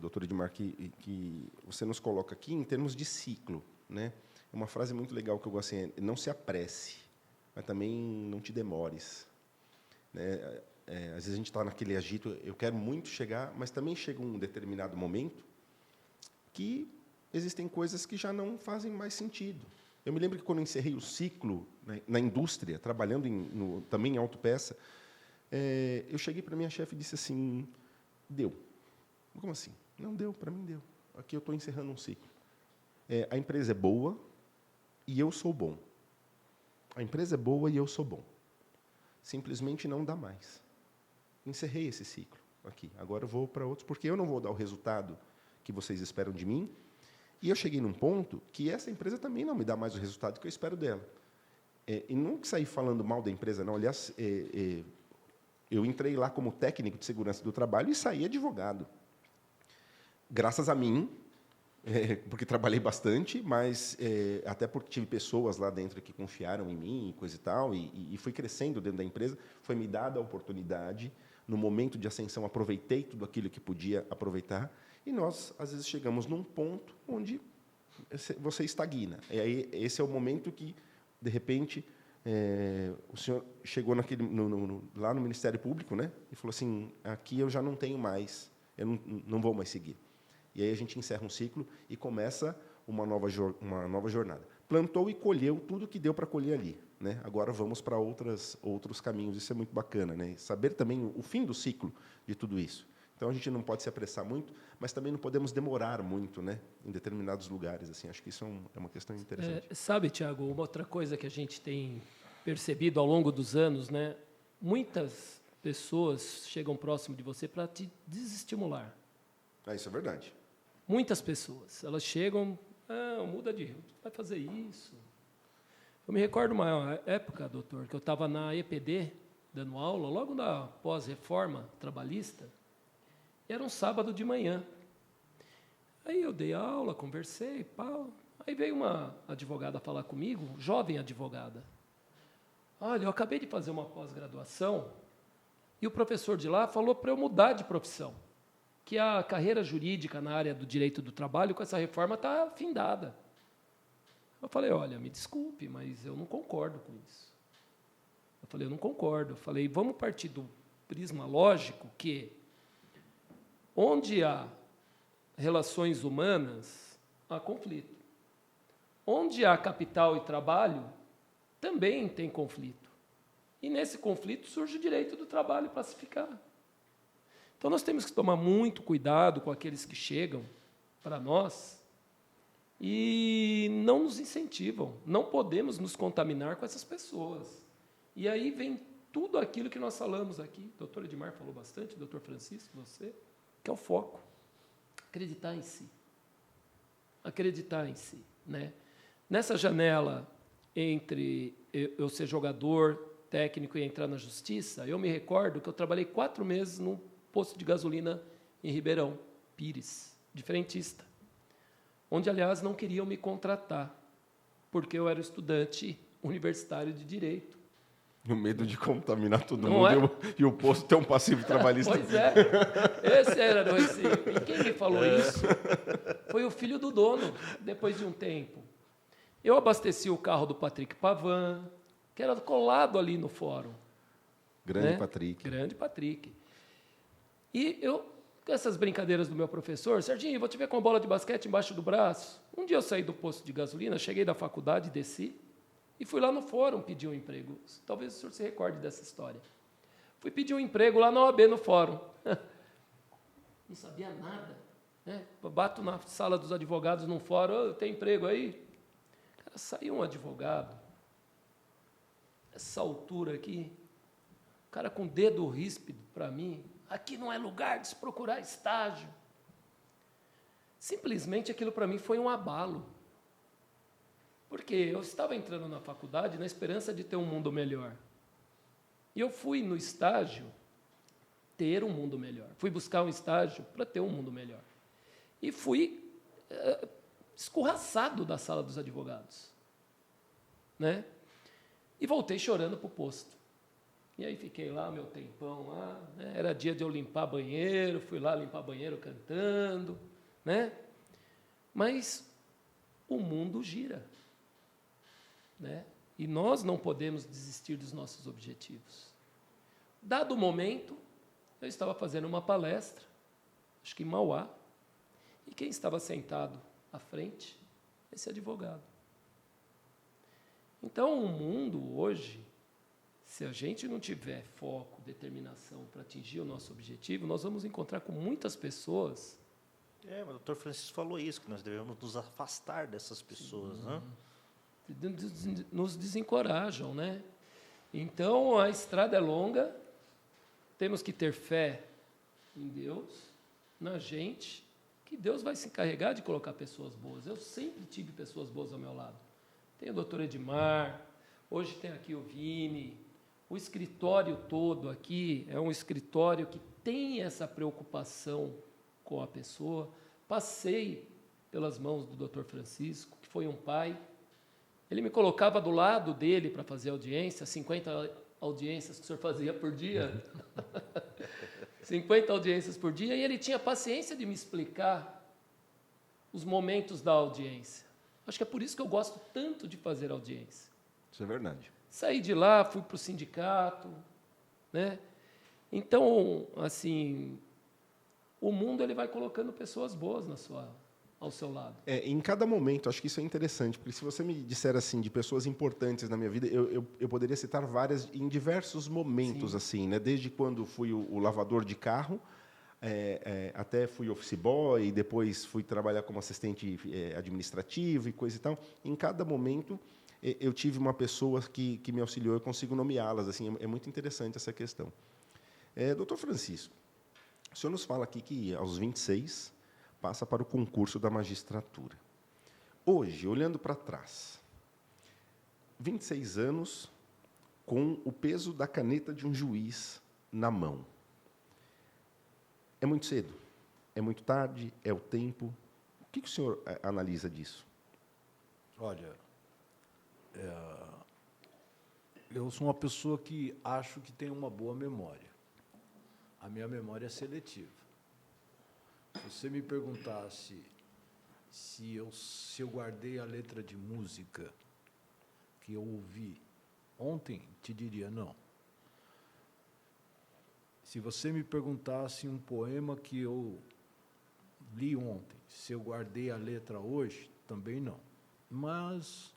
S1: doutor Edmar, que você nos coloca aqui em termos de ciclo, né? É uma frase muito legal que eu gosto, assim, não se apresse, mas também não te demores, né? Às vezes a gente está naquele agito, eu quero muito chegar, mas também chega um determinado momento que existem coisas que já não fazem mais sentido. Eu me lembro que quando eu encerrei o ciclo, né, na indústria, trabalhando também em autopeça, eu cheguei para minha chefe e disse assim, deu. Como assim? Não deu, para mim deu. Aqui eu estou encerrando um ciclo. A empresa é boa e eu sou bom. A empresa é boa e eu sou bom. Simplesmente não dá mais. Encerrei esse ciclo aqui. Agora eu vou para outros, porque eu não vou dar o resultado que vocês esperam de mim. E eu cheguei num ponto que essa empresa também não me dá mais o resultado que eu espero dela. E não saí falando mal da empresa, não. Aliás, eu entrei lá como técnico de segurança do trabalho e saí advogado. Graças a mim, porque trabalhei bastante, mas até porque tive pessoas lá dentro que confiaram em mim e coisa e tal, e fui crescendo dentro da empresa, foi me dada a oportunidade, no momento de ascensão, aproveitei tudo aquilo que podia aproveitar, e nós, às vezes, chegamos num ponto onde você estagna. E aí, esse é o momento que, de repente, o senhor chegou lá no Ministério Público, né, e falou assim, aqui eu já não tenho mais, eu não vou mais seguir. E aí a gente encerra um ciclo e começa uma nova jornada. Plantou e colheu tudo que deu para colher ali, né? Agora vamos para outros caminhos. Isso é muito bacana, né? Saber também o fim do ciclo de tudo isso. Então a gente não pode se apressar muito, mas também não podemos demorar muito, né? Em determinados lugares. Assim, acho que isso é uma questão interessante.
S2: Sabe, Tiago, uma outra coisa que a gente tem percebido ao longo dos anos, né? Muitas pessoas chegam próximo de você para te desestimular.
S1: Isso é verdade.
S2: Muitas pessoas, elas chegam, muda de, vai fazer isso. Eu me recordo uma época, doutor, que eu estava na EPD, dando aula, logo na pós-reforma trabalhista, e era um sábado de manhã. Aí eu dei aula, conversei, pau. Aí veio uma advogada falar comigo, jovem advogada. Olha, eu acabei de fazer uma pós-graduação, e o professor de lá falou para eu mudar de profissão, que a carreira jurídica na área do direito do trabalho, com essa reforma, está findada. Eu falei, olha, me desculpe, mas eu não concordo com isso. Eu falei, eu não concordo. Eu falei, vamos partir do prisma lógico que, onde há relações humanas, há conflito. Onde há capital e trabalho, também tem conflito. E nesse conflito surge o direito do trabalho para se ficar. Então, nós temos que tomar muito cuidado com aqueles que chegam para nós e não nos incentivam. Não podemos nos contaminar com essas pessoas. E aí vem tudo aquilo que nós falamos aqui. O doutor Edmar falou bastante, o doutor Francisco, você, que é o foco. Acreditar em si. Acreditar em si, né? Nessa janela entre eu ser jogador, técnico e entrar na justiça, eu me recordo que eu trabalhei 4 meses num posto de gasolina em Ribeirão Pires, de frentista, onde, aliás, não queriam me contratar, porque eu era estudante universitário de Direito.
S1: O medo de contaminar todo
S2: Não
S1: mundo
S2: é?
S1: e o posto ter um passivo trabalhista.
S2: Pois é, esse era o receio. E quem me falou isso foi o filho do dono, depois de um tempo. Eu abasteci o carro do Patrick Pavan, que era colado ali no fórum.
S1: Grande
S2: né?
S1: Patrick.
S2: Grande Patrick. E eu, com essas brincadeiras do meu professor, Serginho, vou te ver com a bola de basquete embaixo do braço. Um dia eu saí do posto de gasolina, cheguei da faculdade, desci, e fui lá no fórum pedir um emprego. Talvez o senhor se recorde dessa história. Fui pedir um emprego lá na OAB, no fórum. Não sabia nada. Né? Bato na sala dos advogados num fórum, tem emprego aí? Cara, saiu um advogado, essa altura aqui, o cara com o dedo ríspido para mim, aqui não é lugar de se procurar estágio. Simplesmente aquilo para mim foi um abalo. Porque eu estava entrando na faculdade na esperança de ter um mundo melhor. E eu fui no estágio ter um mundo melhor. Fui buscar um estágio para ter um mundo melhor. E fui escorraçado da sala dos advogados. Né? E voltei chorando para o posto. E aí fiquei lá, meu tempão lá. Né? Era dia de eu limpar banheiro, fui lá limpar banheiro cantando. Né? Mas o mundo gira. Né? E nós não podemos desistir dos nossos objetivos. Dado o momento, eu estava fazendo uma palestra, acho que em Mauá, e quem estava sentado à frente? Esse advogado. Então, o mundo hoje, se a gente não tiver foco, determinação para atingir o nosso objetivo, nós vamos encontrar com muitas pessoas.
S3: Mas o doutor Francisco falou isso, que nós devemos nos afastar dessas pessoas, né?
S2: Nos desencorajam, né? Então, a estrada é longa, temos que ter fé em Deus, na gente, que Deus vai se encarregar de colocar pessoas boas. Eu sempre tive pessoas boas ao meu lado. Tem o doutor Edmar, hoje tem aqui o Vini, o escritório todo aqui é um escritório que tem essa preocupação com a pessoa. Passei pelas mãos do doutor Francisco, que foi um pai. Ele me colocava do lado dele para fazer audiência, 50 audiências que o senhor fazia por dia. 50 audiências por dia, e ele tinha paciência de me explicar os momentos da audiência. Acho que é por isso que eu gosto tanto de fazer audiência.
S1: Isso é verdade.
S2: Saí de lá, fui para o sindicato, né? Então, assim, o mundo ele vai colocando pessoas boas ao seu lado.
S1: Em cada momento, acho que isso é interessante, porque se você me disser assim de pessoas importantes na minha vida, eu poderia citar várias em diversos momentos.
S2: Sim.
S1: Assim, né? Desde quando fui o lavador de carro, até fui office boy, e depois fui trabalhar como assistente administrativo e coisa e tal. Em cada momento, eu tive uma pessoa que me auxiliou, eu consigo nomeá-las. Assim, é muito interessante essa questão. Doutor Francisco, o senhor nos fala aqui que aos 26 passa para o concurso da magistratura. Hoje, olhando para trás, 26 anos com o peso da caneta de um juiz na mão. É muito cedo? É muito tarde? É o tempo? O que o senhor analisa disso?
S5: Olha, eu sou uma pessoa que acho que tem uma boa memória. A minha memória é seletiva. Se você me perguntasse se eu guardei a letra de música que eu ouvi ontem, te diria não. Se você me perguntasse um poema que eu li ontem, se eu guardei a letra hoje, também não. Mas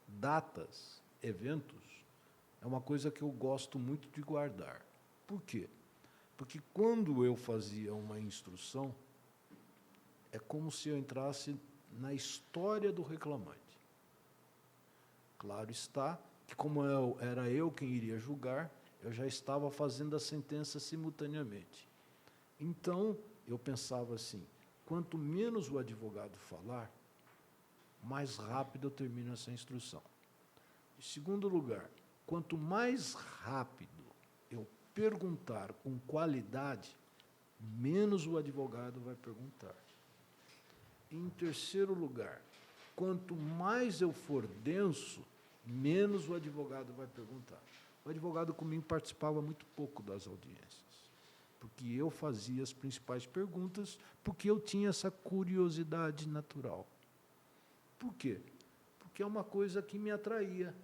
S5: datas, eventos, é uma coisa que eu gosto muito de guardar. Por quê? Porque quando eu fazia uma instrução, é como se eu entrasse na história do reclamante. Claro está que, como era eu quem iria julgar, eu já estava fazendo a sentença simultaneamente. Então, eu pensava assim, quanto menos o advogado falar, mais rápido eu termino essa instrução. Em segundo lugar, quanto mais rápido eu perguntar com qualidade, menos o advogado vai perguntar. Em terceiro lugar, quanto mais eu for denso, menos o advogado vai perguntar. O advogado comigo participava muito pouco das audiências, porque eu fazia as principais perguntas, porque eu tinha essa curiosidade natural. Por quê? Porque é uma coisa que me atraía,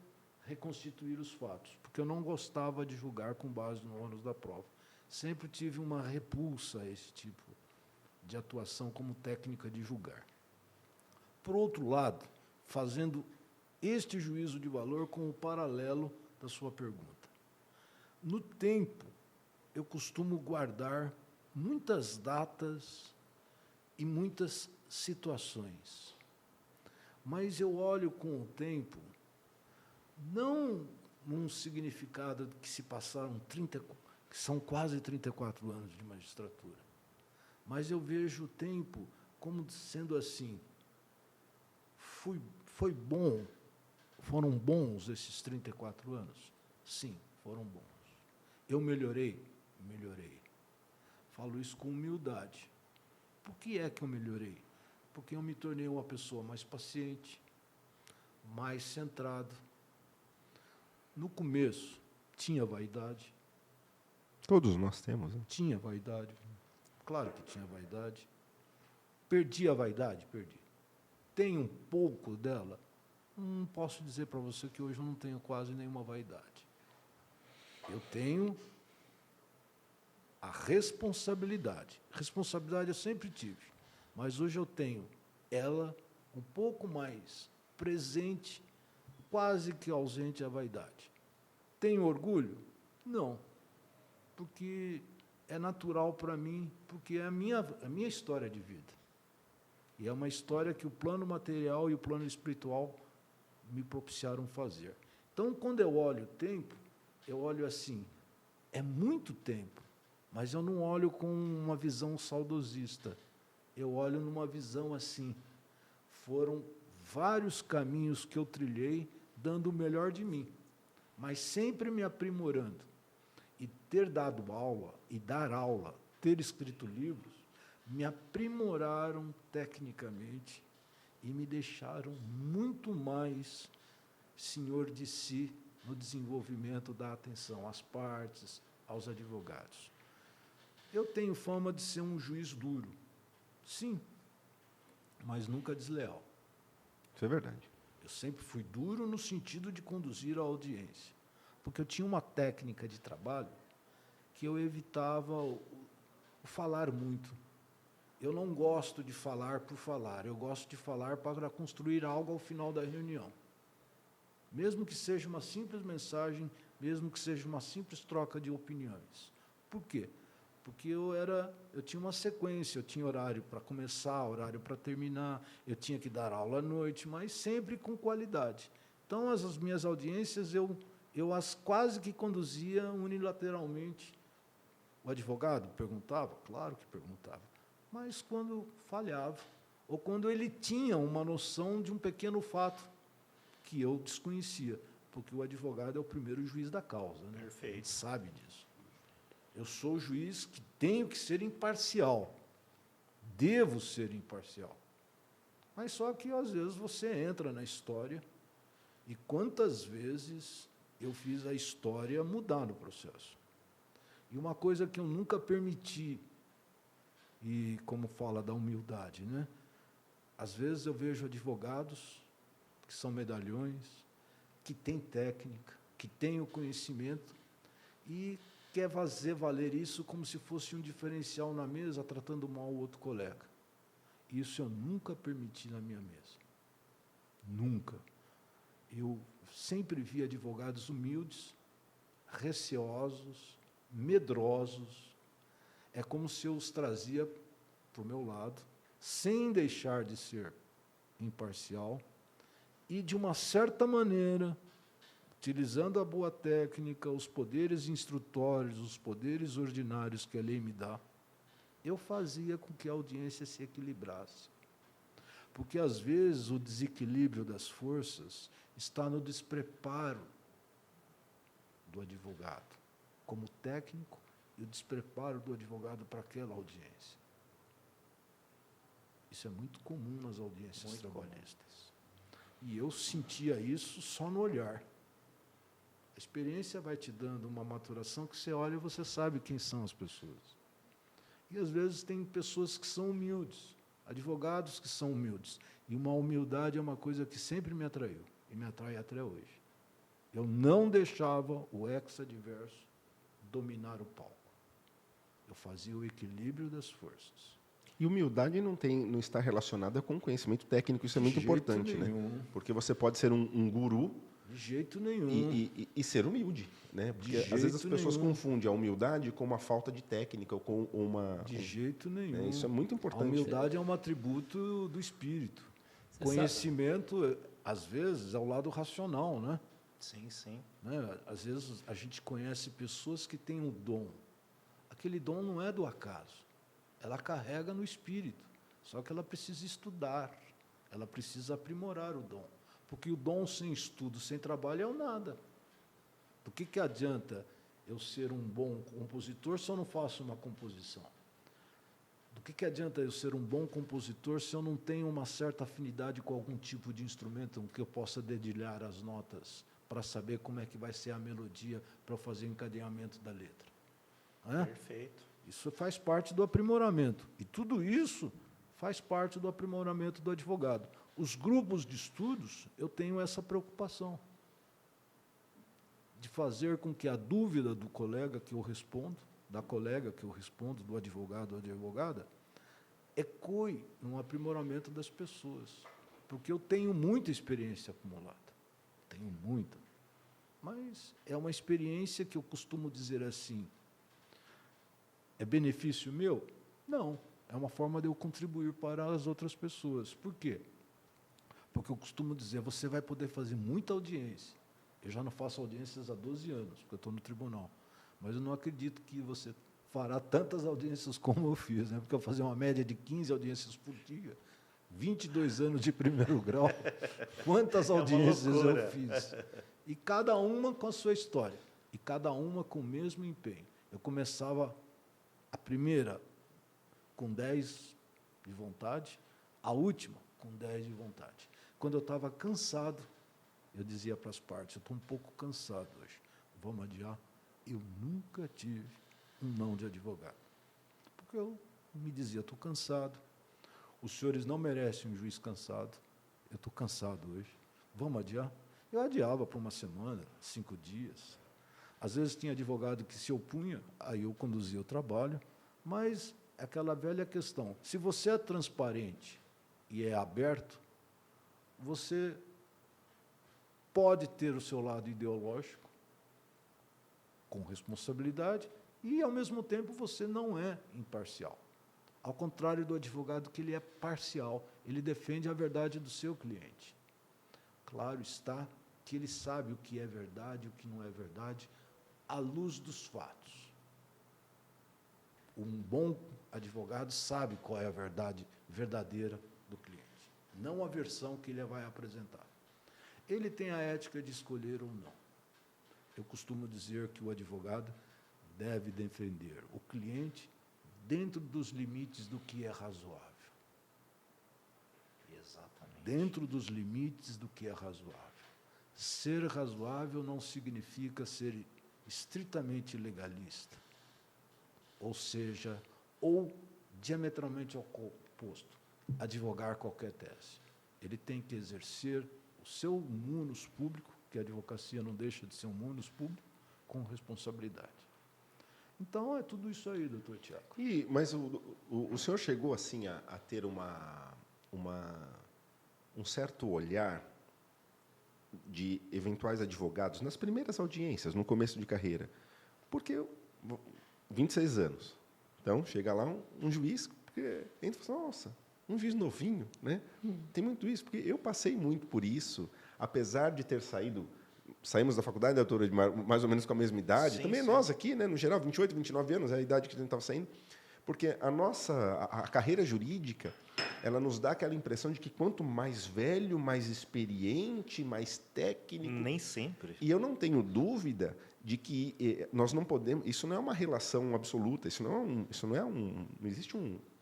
S5: reconstituir os fatos, porque eu não gostava de julgar com base no ônus da prova. Sempre tive uma repulsa a esse tipo de atuação como técnica de julgar. Por outro lado, fazendo este juízo de valor com o paralelo da sua pergunta. No tempo, eu costumo guardar muitas datas e muitas situações. Mas eu olho com o tempo, não num significado de que se passaram que são quase 34 anos de magistratura, mas eu vejo o tempo como sendo assim, foi bom, foram bons esses 34 anos? Sim, foram bons. Eu melhorei? Melhorei. Falo isso com humildade. Por que é que eu melhorei? Porque eu me tornei uma pessoa mais paciente, mais centrado. No começo, tinha vaidade.
S1: Todos nós temos, né?
S5: Tinha vaidade. Claro que tinha vaidade. Perdi a vaidade? Perdi. Tenho um pouco dela? Não posso dizer para você que hoje eu não tenho quase nenhuma vaidade. Eu tenho a responsabilidade. Responsabilidade eu sempre tive, mas hoje eu tenho ela um pouco mais presente, quase que ausente a vaidade. Tenho orgulho? Não, porque é natural para mim, porque é a minha história de vida. E é uma história que o plano material e o plano espiritual me propiciaram fazer. Então, quando eu olho o tempo, eu olho assim, é muito tempo, mas eu não olho com uma visão saudosista. Eu olho numa visão assim, foram vários caminhos que eu trilhei, dando o melhor de mim, mas sempre me aprimorando. E ter dado aula, e dar aula, ter escrito livros, me aprimoraram tecnicamente e me deixaram muito mais senhor de si no desenvolvimento da atenção às partes, aos advogados. Eu tenho fama de ser um juiz duro, sim, mas nunca desleal.
S1: Isso é verdade.
S5: Eu sempre fui duro no sentido de conduzir a audiência, porque eu tinha uma técnica de trabalho que eu evitava o falar muito. Eu não gosto de falar por falar, eu gosto de falar para construir algo ao final da reunião. Mesmo que seja uma simples mensagem, mesmo que seja uma simples troca de opiniões. Por quê? Porque eu tinha uma sequência, eu tinha horário para começar, horário para terminar, eu tinha que dar aula à noite, mas sempre com qualidade. Então, as minhas audiências, eu as quase que conduzia unilateralmente. O advogado perguntava? Claro que perguntava. Mas quando falhava, ou quando ele tinha uma noção de um pequeno fato que eu desconhecia, porque o advogado é o primeiro juiz da causa, né?
S3: Perfeito.
S5: A gente sabe disso. Eu sou o juiz que tenho que ser imparcial, devo ser imparcial. Mas só que, às vezes, você entra na história, e quantas vezes eu fiz a história mudar no processo. E uma coisa que eu nunca permiti, e como fala da humildade, né? Às vezes eu vejo advogados que são medalhões, que têm técnica, que têm o conhecimento e quer fazer valer isso como se fosse um diferencial na mesa, tratando mal o outro colega. Isso eu nunca permiti na minha mesa. Nunca. Eu sempre vi advogados humildes, receosos, medrosos. É como se eu os trazia para o meu lado, sem deixar de ser imparcial, e de uma certa maneira, utilizando a boa técnica, os poderes instrutórios, os poderes ordinários que a lei me dá, eu fazia com que a audiência se equilibrasse. Porque, às vezes, o desequilíbrio das forças está no despreparo do advogado como técnico e o despreparo do advogado para aquela audiência. Isso é muito comum nas audiências trabalhistas. E eu sentia isso só no olhar. A experiência vai te dando uma maturação que você olha e você sabe quem são as pessoas. E, às vezes, tem pessoas que são humildes, advogados que são humildes. E uma humildade é uma coisa que sempre me atraiu, e me atrai até hoje. Eu não deixava o ex-adverso dominar o palco. Eu fazia o equilíbrio das forças.
S1: E humildade não está relacionada com conhecimento técnico, isso é muito
S5: De jeito
S1: importante,
S5: nenhum.
S1: né? Porque você pode ser um guru
S5: De jeito nenhum.
S1: e ser humilde, né? Porque
S5: De
S1: às vezes as
S5: jeito
S1: pessoas
S5: nenhum.
S1: confundem a humildade com uma falta de técnica ou com uma...
S5: De jeito nenhum.
S1: né? Isso é muito
S5: A
S1: importante.
S5: humildade é um atributo do espírito.
S2: Você
S5: Conhecimento, às vezes, é o lado racional, né?
S3: Sim, sim.
S5: Às vezes, a gente conhece pessoas que têm um dom. Aquele dom não é do acaso. Ela carrega no espírito. Só que ela precisa estudar. Ela precisa aprimorar o dom. Porque o dom sem estudo, sem trabalho, é o nada. Do que adianta eu ser um bom compositor se eu não faço uma composição? Do que adianta eu ser um bom compositor se eu não tenho uma certa afinidade com algum tipo de instrumento que eu possa dedilhar as notas para saber como é que vai ser a melodia para eu fazer o encadeamento da letra?
S3: Perfeito.
S5: Isso faz parte do aprimoramento. E tudo isso faz parte do aprimoramento do advogado. Os grupos de estudos, eu tenho essa preocupação de fazer com que a dúvida do colega que eu respondo, da colega que eu respondo, do advogado ou advogada, ecoe no aprimoramento das pessoas. Porque eu tenho muita experiência acumulada. Tenho muita. Mas é uma experiência que eu costumo dizer assim, é benefício meu? Não. É uma forma de eu contribuir para as outras pessoas. Por quê? Porque eu costumo dizer, você vai poder fazer muita audiência. Eu já não faço audiências há 12 anos, porque eu estou no tribunal. Mas eu não acredito que você fará tantas audiências como eu fiz, né? Porque eu fazia uma média de 15 audiências por dia, 22 anos de primeiro grau. Quantas audiências eu fiz? E cada uma com a sua história. E cada uma com o mesmo empenho. Eu começava a primeira com 10 de vontade, a última com 10 de vontade. Quando eu estava cansado, eu dizia para as partes, eu estou um pouco cansado hoje, vamos adiar? Eu nunca tive um não de advogado. Porque eu me dizia, estou cansado, os senhores não merecem um juiz cansado, eu estou cansado hoje, vamos adiar? Eu adiava por uma semana, 5 dias. Às vezes tinha advogado que se opunha, aí eu conduzia o trabalho, mas aquela velha questão, se você é transparente e é aberto, você pode ter o seu lado ideológico, com responsabilidade, e, ao mesmo tempo, você não é imparcial. Ao contrário do advogado, que ele é parcial, ele defende a verdade do seu cliente. Claro está que ele sabe o que é verdade e o que não é verdade, à luz dos fatos. Um bom advogado sabe qual é a verdade verdadeira do cliente, não a versão que ele vai apresentar. Ele tem a ética de escolher ou não. Eu costumo dizer que o advogado deve defender o cliente dentro dos limites do que é razoável.
S3: Exatamente.
S5: Dentro dos limites do que é razoável. Ser razoável não significa ser estritamente legalista, ou seja, ou diametralmente oposto, advogar qualquer tese. Ele tem que exercer o seu munus público, que a advocacia não deixa de ser um munus público, com responsabilidade. Então, é tudo isso aí, doutor Tiago.
S1: Mas o senhor chegou assim a ter um certo olhar de eventuais advogados nas primeiras audiências, no começo de carreira. Porque 26 anos. Então, chega lá um juiz, porque entra e fala, nossa, um juiz novinho, né? Tem muito isso, porque eu passei muito por isso, apesar de ter saído saímos da faculdade, doutora, mais ou menos com a mesma idade.
S3: Sim,
S1: Também
S3: sim.
S1: nós aqui, né, no geral, 28, 29 anos, é a idade que a gente estava saindo. Porque a carreira jurídica, ela nos dá aquela impressão de que quanto mais velho, mais experiente, mais técnico...
S3: Nem sempre.
S1: E eu não tenho dúvida de que nós não podemos... Isso não é uma relação absoluta, não existe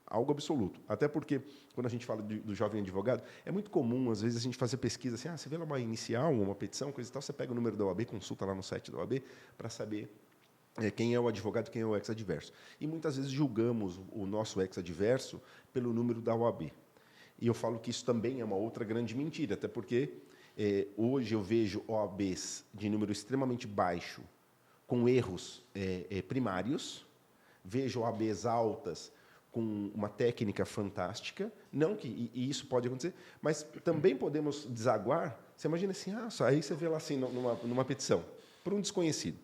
S1: algo absoluto. Até porque, quando a gente fala do jovem advogado, é muito comum, às vezes, a gente fazer pesquisa assim, você vê lá uma inicial, uma petição, coisa e tal, você pega o número da OAB, consulta lá no site da OAB, para saber quem é o advogado, quem é o ex-adverso. E muitas vezes julgamos o nosso ex-adverso pelo número da OAB. E eu falo que isso também é uma outra grande mentira, até porque hoje eu vejo OABs de número extremamente baixo, com erros primários, vejo OABs altas com uma técnica fantástica, não que e isso pode acontecer, mas também podemos desaguar. Você imagina assim, aí você vê lá assim numa petição por um desconhecido,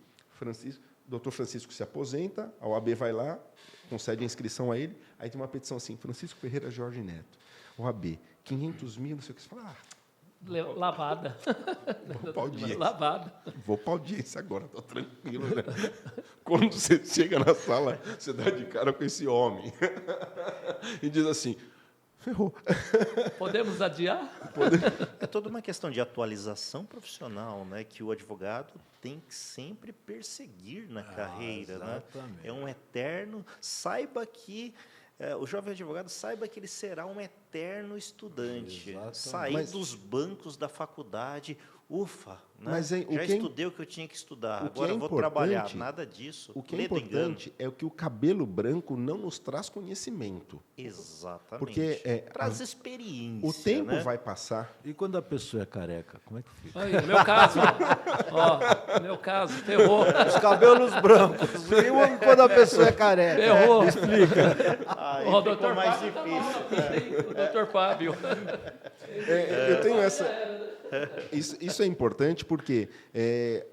S1: Dr. Francisco se aposenta, a OAB vai lá, concede a inscrição a ele, aí tem uma petição assim, Francisco Ferreira Jorge Neto, OAB, 500 mil, não sei o que, você fala,
S2: Lavada.
S1: vou para audiência.
S2: Lavada.
S1: Vou para audiência agora, estou tranquilo, né? Quando você chega na sala, você dá de cara com esse homem e diz assim, ferrou.
S2: Podemos adiar?
S3: É toda uma questão de atualização profissional, né, que o advogado tem que sempre perseguir na carreira. Né?
S4: exatamente.
S3: É um eterno... Saiba que... o jovem advogado saiba que ele será um eterno estudante.
S4: Exatamente.
S3: Sair dos bancos da faculdade... Ufa, né?
S1: Mas, o
S3: já
S1: que é
S3: estudei o que eu tinha que estudar,
S1: o que
S3: agora
S1: é
S3: eu vou
S1: importante-
S3: trabalhar. Nada disso.
S1: O que é
S3: Ledo engano.
S1: importante é o que o cabelo branco não nos traz conhecimento.
S3: Exatamente.
S1: Porque,
S3: traz experiência.
S1: O tempo
S3: né?
S1: vai passar.
S4: E quando a pessoa é careca, como é que fica?
S2: Aí, no meu caso, ó, meu caso, ferrou.
S5: Os cabelos brancos. E quando a pessoa é careca?
S2: Ferrou.
S3: Aí
S2: Ó, o
S3: ficou
S2: doutor
S3: mais
S2: Fábio tá
S3: difícil.
S2: O doutor Fábio.
S1: Eu tenho essa. Isso é importante porque,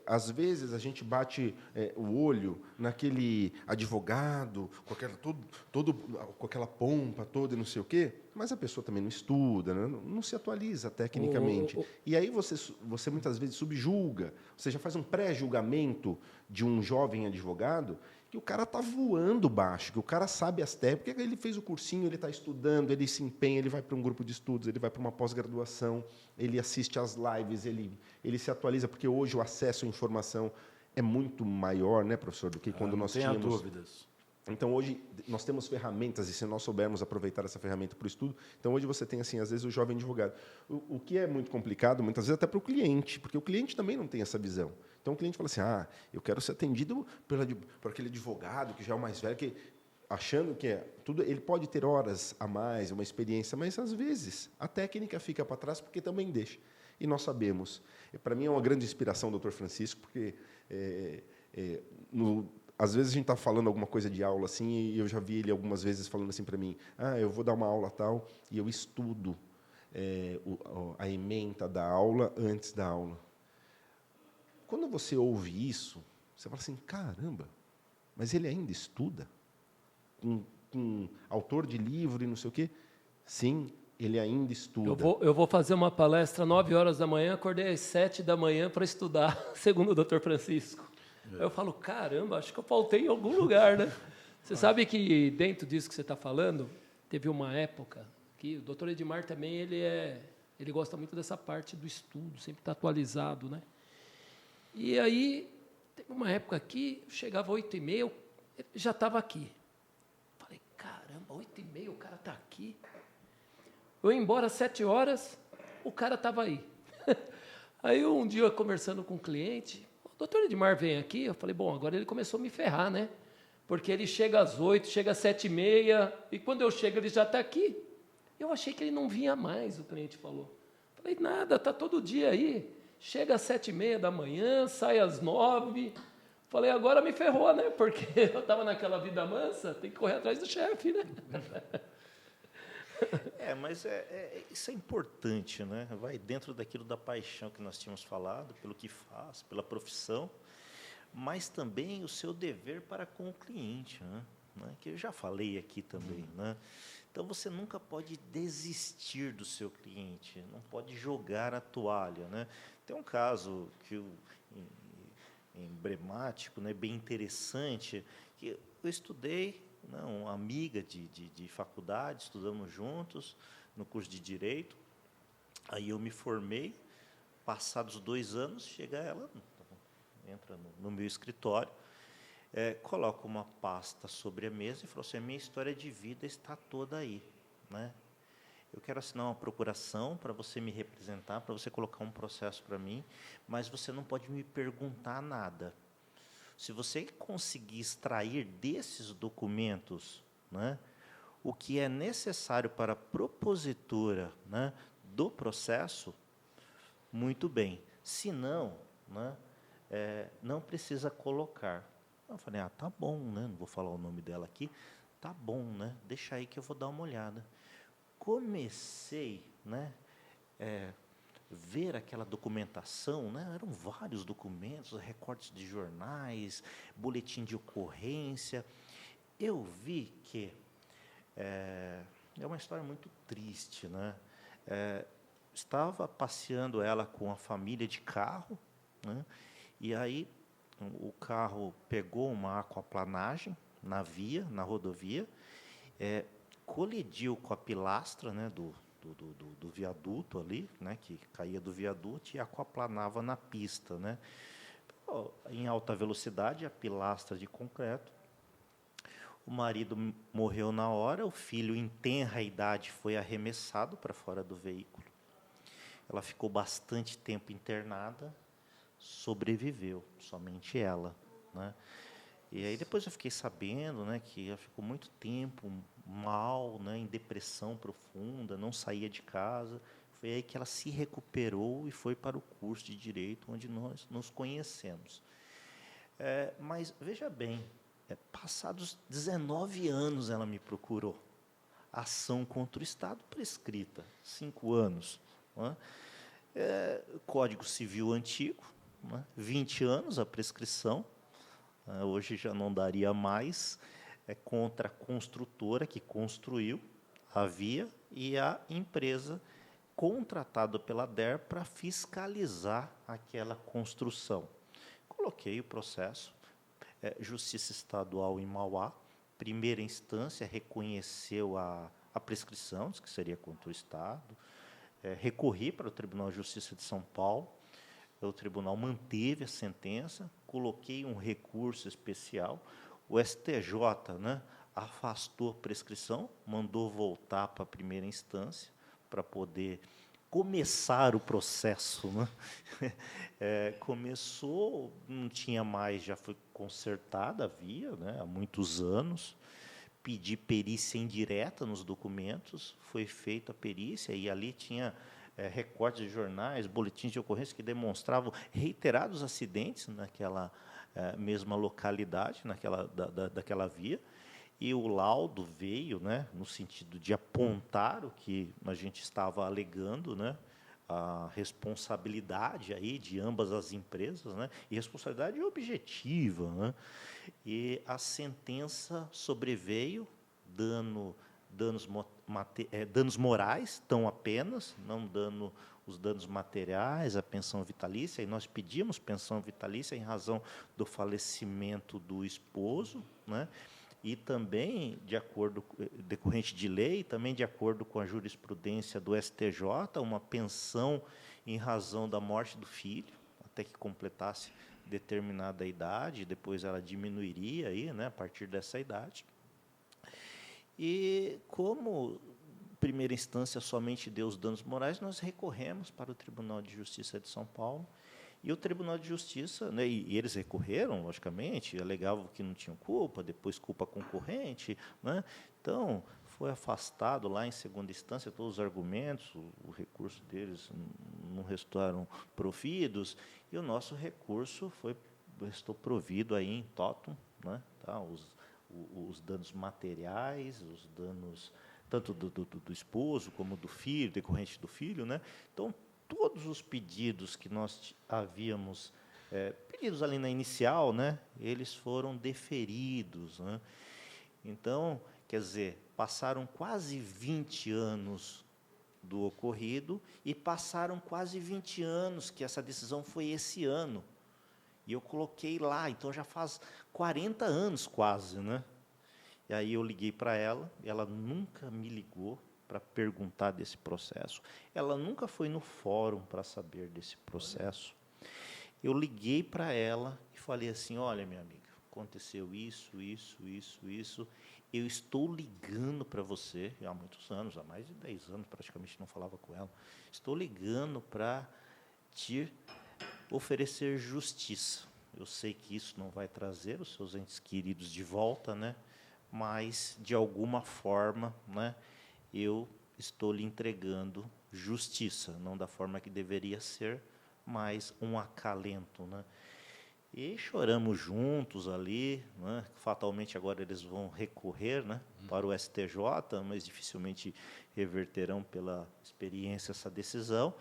S1: às vezes, a gente bate o olho naquele advogado, com aquela pompa toda e não sei o quê, mas a pessoa também não estuda, né? Não se atualiza tecnicamente. E aí você muitas vezes subjulga, você já faz um pré-julgamento de um jovem advogado que o cara está voando baixo, que o cara sabe as técnicas, porque ele fez o cursinho, ele está estudando, ele se empenha, ele vai para um grupo de estudos, ele vai para uma pós-graduação, ele assiste às lives, ele se atualiza, porque hoje o acesso à informação é muito maior, né, professor, do que quando
S4: Não
S1: nós
S4: tenha
S1: tínhamos...
S4: dúvidas.
S1: Então, hoje, nós temos ferramentas, e se nós soubermos aproveitar essa ferramenta para o estudo, então, hoje você tem, assim, às vezes, o jovem advogado. O que é muito complicado, muitas vezes, até para o cliente, porque o cliente também não tem essa visão. Então, o cliente fala assim, eu quero ser atendido por aquele advogado que já é o mais velho, que, achando que tudo, ele pode ter horas a mais, uma experiência, mas, às vezes, a técnica fica para trás porque também deixa. E nós sabemos. Para mim, é uma grande inspiração o Dr. Francisco, porque... Às vezes a gente está falando alguma coisa de aula assim, e eu já vi ele algumas vezes falando assim para mim, eu vou dar uma aula tal, e eu estudo a ementa da aula antes da aula. Quando você ouve isso, você fala assim, caramba, mas ele ainda estuda? Com autor de livro e não sei o quê? Sim, ele ainda estuda.
S2: Eu vou fazer uma palestra às 9 horas da manhã, acordei às 7 da manhã para estudar, segundo o doutor Francisco. Eu falo, caramba, acho que eu faltei em algum lugar, né? Você sabe que dentro disso que você está falando, teve uma época que o doutor Edmar também, ele gosta muito dessa parte do estudo, sempre está atualizado, né? E aí, teve uma época aqui, chegava 8h30, eu já estava aqui. Falei, caramba, 8h30, o cara está aqui. Eu ia embora às 7 horas, o cara estava aí. Aí, um dia, eu conversando com um cliente... O doutor Edmar vem aqui, eu falei, bom, agora ele começou a me ferrar, né? Porque ele chega às 8, chega às 7h30, e quando eu chego ele já está aqui. Eu achei que ele não vinha mais, o cliente falou. Falei, nada, está todo dia aí. Chega às 7h30 da manhã, sai às 9. Falei, agora me ferrou, né? Porque eu estava naquela vida mansa, tem que correr atrás do chefe, né?
S3: Mas isso é importante, né? Vai dentro daquilo da paixão que nós tínhamos falado, pelo que faz, pela profissão, mas também o seu dever para com o cliente, né? Que eu já falei aqui também, né? Então, você nunca pode desistir do seu cliente, não pode jogar a toalha, né? Tem um caso que emblemático, né, bem interessante, que eu estudei, né, uma amiga de faculdade, estudamos juntos no curso de Direito, aí eu me formei, passados 2 anos, chega ela, entra no meu escritório, coloca uma pasta sobre a mesa e falou assim, a minha história de vida está toda aí, né? Eu quero assinar uma procuração para você me representar, para você colocar um processo para mim, mas você não pode me perguntar nada. Se você conseguir extrair desses documentos, né, o que é necessário para a propositura, né, do processo, muito bem. Se não, né, não precisa colocar. Eu falei, tá bom, né, não vou falar o nome dela aqui, tá bom, né, deixa aí que eu vou dar uma olhada. Comecei, né, ver aquela documentação, né, eram vários documentos, recortes de jornais, boletim de ocorrência. Eu vi que é uma história muito triste, né? Estava passeando ela com a família de carro, né, e aí o carro pegou uma aquaplanagem na via, na rodovia, colidiu com a pilastra, né, do viaduto ali, né, que caía do viaduto e aquaplanava na pista, né, em alta velocidade, a pilastra de concreto. O marido morreu na hora, o filho, em tenra idade, foi arremessado para fora do veículo. Ela ficou bastante tempo internada, sobreviveu, somente ela, né. E aí depois eu fiquei sabendo, né, que ela ficou muito tempo mal, né, em depressão profunda, não saía de casa. Foi aí que ela se recuperou e foi para o curso de Direito, onde nós nos conhecemos. Mas, veja bem, passados 19 anos ela me procurou. Ação contra o Estado prescrita, 5 anos. Né? Código Civil antigo, né, 20 anos a prescrição. Hoje já não daria mais, contra a construtora que construiu a via e a empresa contratada pela DER para fiscalizar aquela construção. Coloquei o processo, Justiça Estadual em Mauá, primeira instância, reconheceu a prescrição, disse que seria contra o Estado, recorri para o Tribunal de Justiça de São Paulo, o tribunal manteve a sentença, coloquei um recurso especial, o STJ, né, afastou a prescrição, mandou voltar para a primeira instância, para poder começar o processo. Né? Começou, não tinha mais, já foi consertada a via, né, há muitos anos, pedi perícia indireta nos documentos, foi feita a perícia, e ali tinha recortes de jornais, boletins de ocorrência que demonstravam reiterados acidentes naquela mesma localidade, daquela via, e o laudo veio, né, no sentido de apontar o que a gente estava alegando, né, a responsabilidade aí de ambas as empresas, né, e responsabilidade objetiva, né, e a sentença sobreveio, danos morais, tão apenas, não dano os danos materiais, a pensão vitalícia, e nós pedimos pensão vitalícia em razão do falecimento do esposo, né? E também, de acordo, decorrente de lei, também de acordo com a jurisprudência do STJ, uma pensão em razão da morte do filho, até que completasse determinada idade, depois ela diminuiria aí, né, a partir dessa idade. E como primeira instância somente deu os danos morais, nós recorremos para o Tribunal de Justiça de São Paulo, e o Tribunal de Justiça, né, e eles recorreram, logicamente, alegavam que não tinham culpa, depois culpa concorrente, né, então foi afastado lá em segunda instância todos os argumentos, o recurso deles não restaram providos, e o nosso recurso restou provido aí em totum, né, tá, os danos materiais, os danos tanto do esposo como do filho, decorrente do filho, né? Então, todos os pedidos que nós havíamos, pedidos ali na inicial, né, eles foram deferidos, né? Então, quer dizer, passaram quase 20 anos do ocorrido e passaram quase 20 anos, que essa decisão foi esse ano. E eu coloquei lá, então já faz 40 anos quase, né? E aí eu liguei para ela, e ela nunca me ligou para perguntar desse processo. Ela nunca foi no fórum para saber desse processo. Eu liguei para ela e falei assim, olha, minha amiga, aconteceu isso. Eu estou ligando para você, há muitos anos, há mais de 10 anos, praticamente não falava com ela. Estou ligando para te oferecer justiça. Eu sei que isso não vai trazer os seus entes queridos de volta, né? Mas, de alguma forma, né, eu estou lhe entregando justiça, não da forma que deveria ser, mas um acalento, né? E choramos juntos ali, né? Fatalmente agora eles vão recorrer, né, para o STJ, mas dificilmente reverterão pela experiência essa decisão.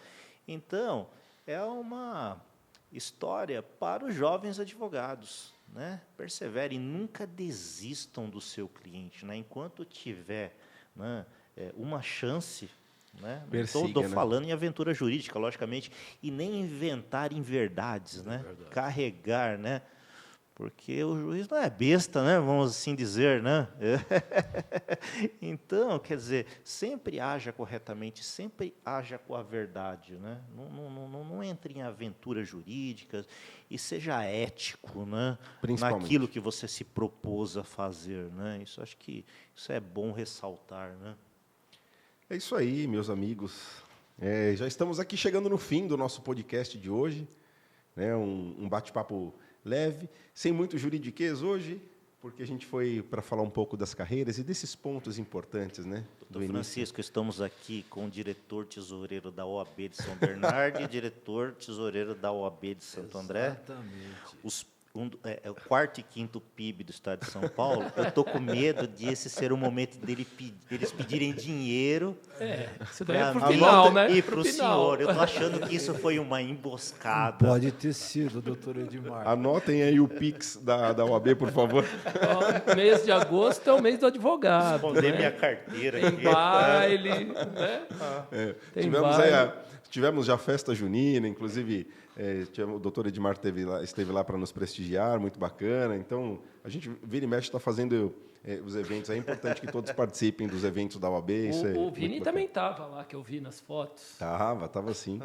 S3: Então, é uma história para os jovens advogados, né? Perseverem, nunca desistam do seu cliente, né? Enquanto tiver, né, uma chance, né? Não estou falando em aventura jurídica, logicamente, e nem inventar inverdades, né? Carregar, né? Porque o juiz não é besta, né? Vamos assim dizer, né? Então, quer dizer, sempre haja corretamente, sempre haja com a verdade, né? Não entre em aventuras jurídicas e seja ético, né? Naquilo que você se propôs a fazer, né? Isso acho que isso é bom ressaltar, né?
S1: É isso aí, meus amigos. Já estamos aqui chegando no fim do nosso podcast de hoje, né? Um bate-papo leve, sem muito juridiquês hoje, porque a gente foi para falar um pouco das carreiras e desses pontos importantes, né?
S3: Doutor Francisco, estamos aqui com o diretor tesoureiro da OAB de São Bernardo e diretor tesoureiro da OAB de Santo André.
S5: Exatamente.
S3: O quarto e quinto PIB do Estado de São Paulo. Eu estou com medo de esse ser o momento deles pedirem dinheiro.
S2: Isso daí é pro final, né?
S3: E para o senhor. Eu estou achando que isso foi uma emboscada.
S5: Pode ter sido, doutor Edmar.
S1: Anotem aí o Pix da OAB, por favor.
S2: Ó, mês de agosto é o mês do advogado.
S3: Responder
S2: né?
S3: minha carteira
S2: Tem
S3: aqui.
S2: baile, né? Tem
S1: Tivemos,
S2: baile.
S1: tivemos já festa junina, inclusive o doutor Edmar esteve lá para nos prestigiar, muito bacana. Então, a gente vira e mexe está fazendo os eventos. É importante que todos participem dos eventos da OAB.
S2: O Vini também estava lá, que eu vi nas fotos.
S1: Estava sim.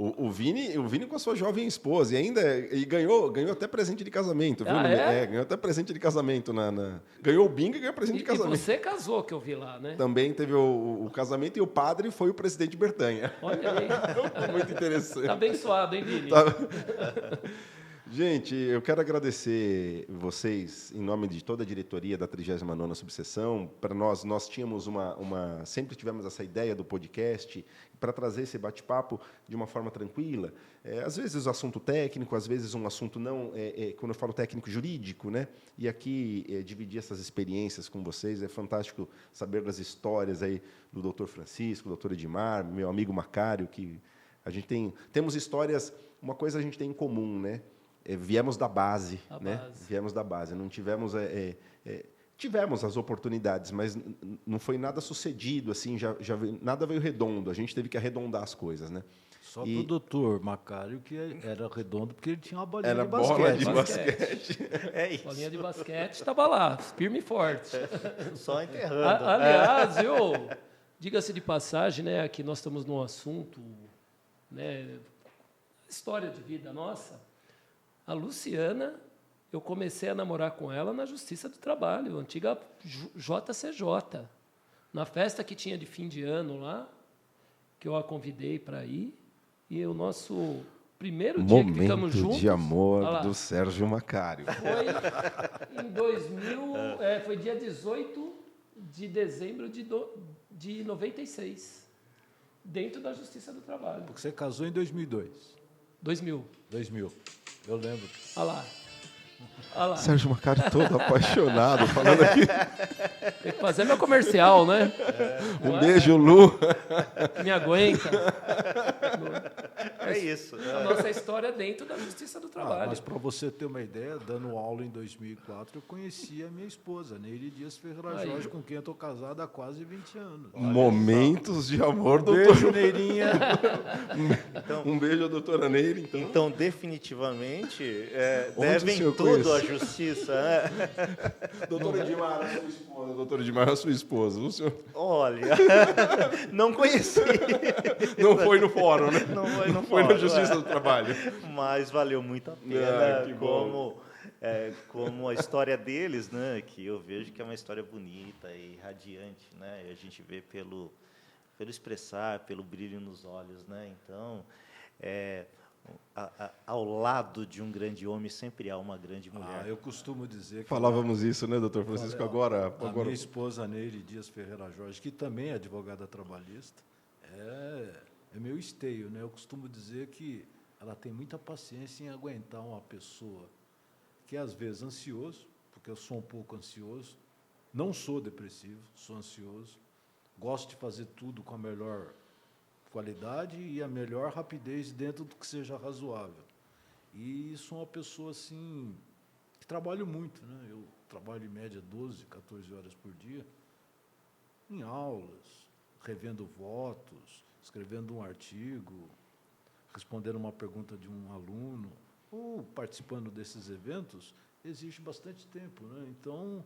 S1: O Vini com a sua jovem esposa e ganhou até presente de casamento, viu? Ganhou até presente de casamento ganhou o bingo e ganhou presente de casamento.
S2: E você casou, que eu vi lá, né?
S1: Também teve o casamento e o padre foi o presidente Bertanha.
S2: Olha aí.
S1: Muito interessante.
S2: Tá abençoado, hein, Vini?
S1: Gente, eu quero agradecer vocês, em nome de toda a diretoria da 39ª Subseção. Para nós tínhamos sempre tivemos essa ideia do podcast para trazer esse bate-papo de uma forma tranquila. Às vezes o assunto técnico, às vezes um assunto não, quando eu falo técnico jurídico, né? E aqui dividir essas experiências com vocês. É fantástico saber das histórias aí do doutor Francisco, do doutor Edmar, meu amigo Macário, que a gente temos histórias, uma coisa a gente tem em comum, né? Viemos da base, né? Viemos da base. Não tivemos tivemos as oportunidades, mas não foi nada sucedido assim. Nada veio redondo. A gente teve que arredondar as coisas, né?
S5: Só para o doutor Macário que era redondo porque ele tinha uma bolinha
S1: Era
S5: de basquete.
S1: bola de basquete.
S3: É isso.
S2: Bolinha de basquete estava lá, firme e forte.
S3: Só enterrando.
S2: Aliás, diga-se de passagem, né? Aqui nós estamos num assunto, né? História de vida nossa. A Luciana, eu comecei a namorar com ela na Justiça do Trabalho, antiga JCJ. Na festa que tinha de fim de ano lá, que eu a convidei para ir, e o nosso primeiro dia que ficamos juntos...
S1: Momento de amor do Sérgio Macário.
S2: Foi em 2000, foi dia 18 de dezembro de 96, dentro da Justiça do Trabalho.
S5: Porque você casou em 2002.
S2: 2000.
S5: Eu lembro.
S2: Olha lá.
S1: Sérgio Macário todo apaixonado, falando aqui.
S2: Tem que fazer meu comercial, né?
S1: Um beijo, Lu.
S2: Me aguenta.
S3: É isso.
S2: a nossa história dentro da Justiça do Trabalho.
S5: Mas para você ter uma ideia, dando aula em 2004, eu conheci a minha esposa, Neire Dias Ferreira
S2: Aí.
S5: Jorge, com quem eu estou casado há quase 20 anos.
S1: Momentos de amor, doutor.
S5: Beijo, Neirinha.
S1: Um beijo à doutora Neire, então.
S3: Então, definitivamente,
S1: Onde o
S3: devem
S1: senhor
S3: tudo à
S1: conhece?
S3: justiça. Né?
S1: Doutora Edmar, a sua esposa. Doutora Edmar, a sua esposa. O senhor
S3: Olha, não conheci.
S1: não foi no fórum, né?
S3: Não foi no
S1: Foi na
S3: fórum,
S1: Justiça
S3: é.
S1: do Trabalho.
S3: Mas valeu muito a pena,
S1: Que bom.
S3: como a história deles, né? Que eu vejo que é uma história bonita e radiante, né? E a gente vê pelo expressar, pelo brilho nos olhos, né? Então, ao lado de um grande homem sempre há uma grande mulher.
S5: Eu costumo dizer que
S1: Falávamos isso, né, doutor Francisco? Agora.
S5: a minha esposa Neire Dias Ferreira Jorge, que também é advogada trabalhista, é meu esteio, né? Eu costumo dizer que ela tem muita paciência em aguentar uma pessoa que é, às vezes, ansioso, porque eu sou um pouco ansioso, não sou depressivo, sou ansioso, gosto de fazer tudo com a melhor qualidade e a melhor rapidez dentro do que seja razoável. E sou uma pessoa, assim, que trabalho muito, né? Eu trabalho, em média, 12, 14 horas por dia, em aulas, revendo votos, escrevendo um artigo, respondendo uma pergunta de um aluno, ou participando desses eventos, exige bastante tempo, né? Então,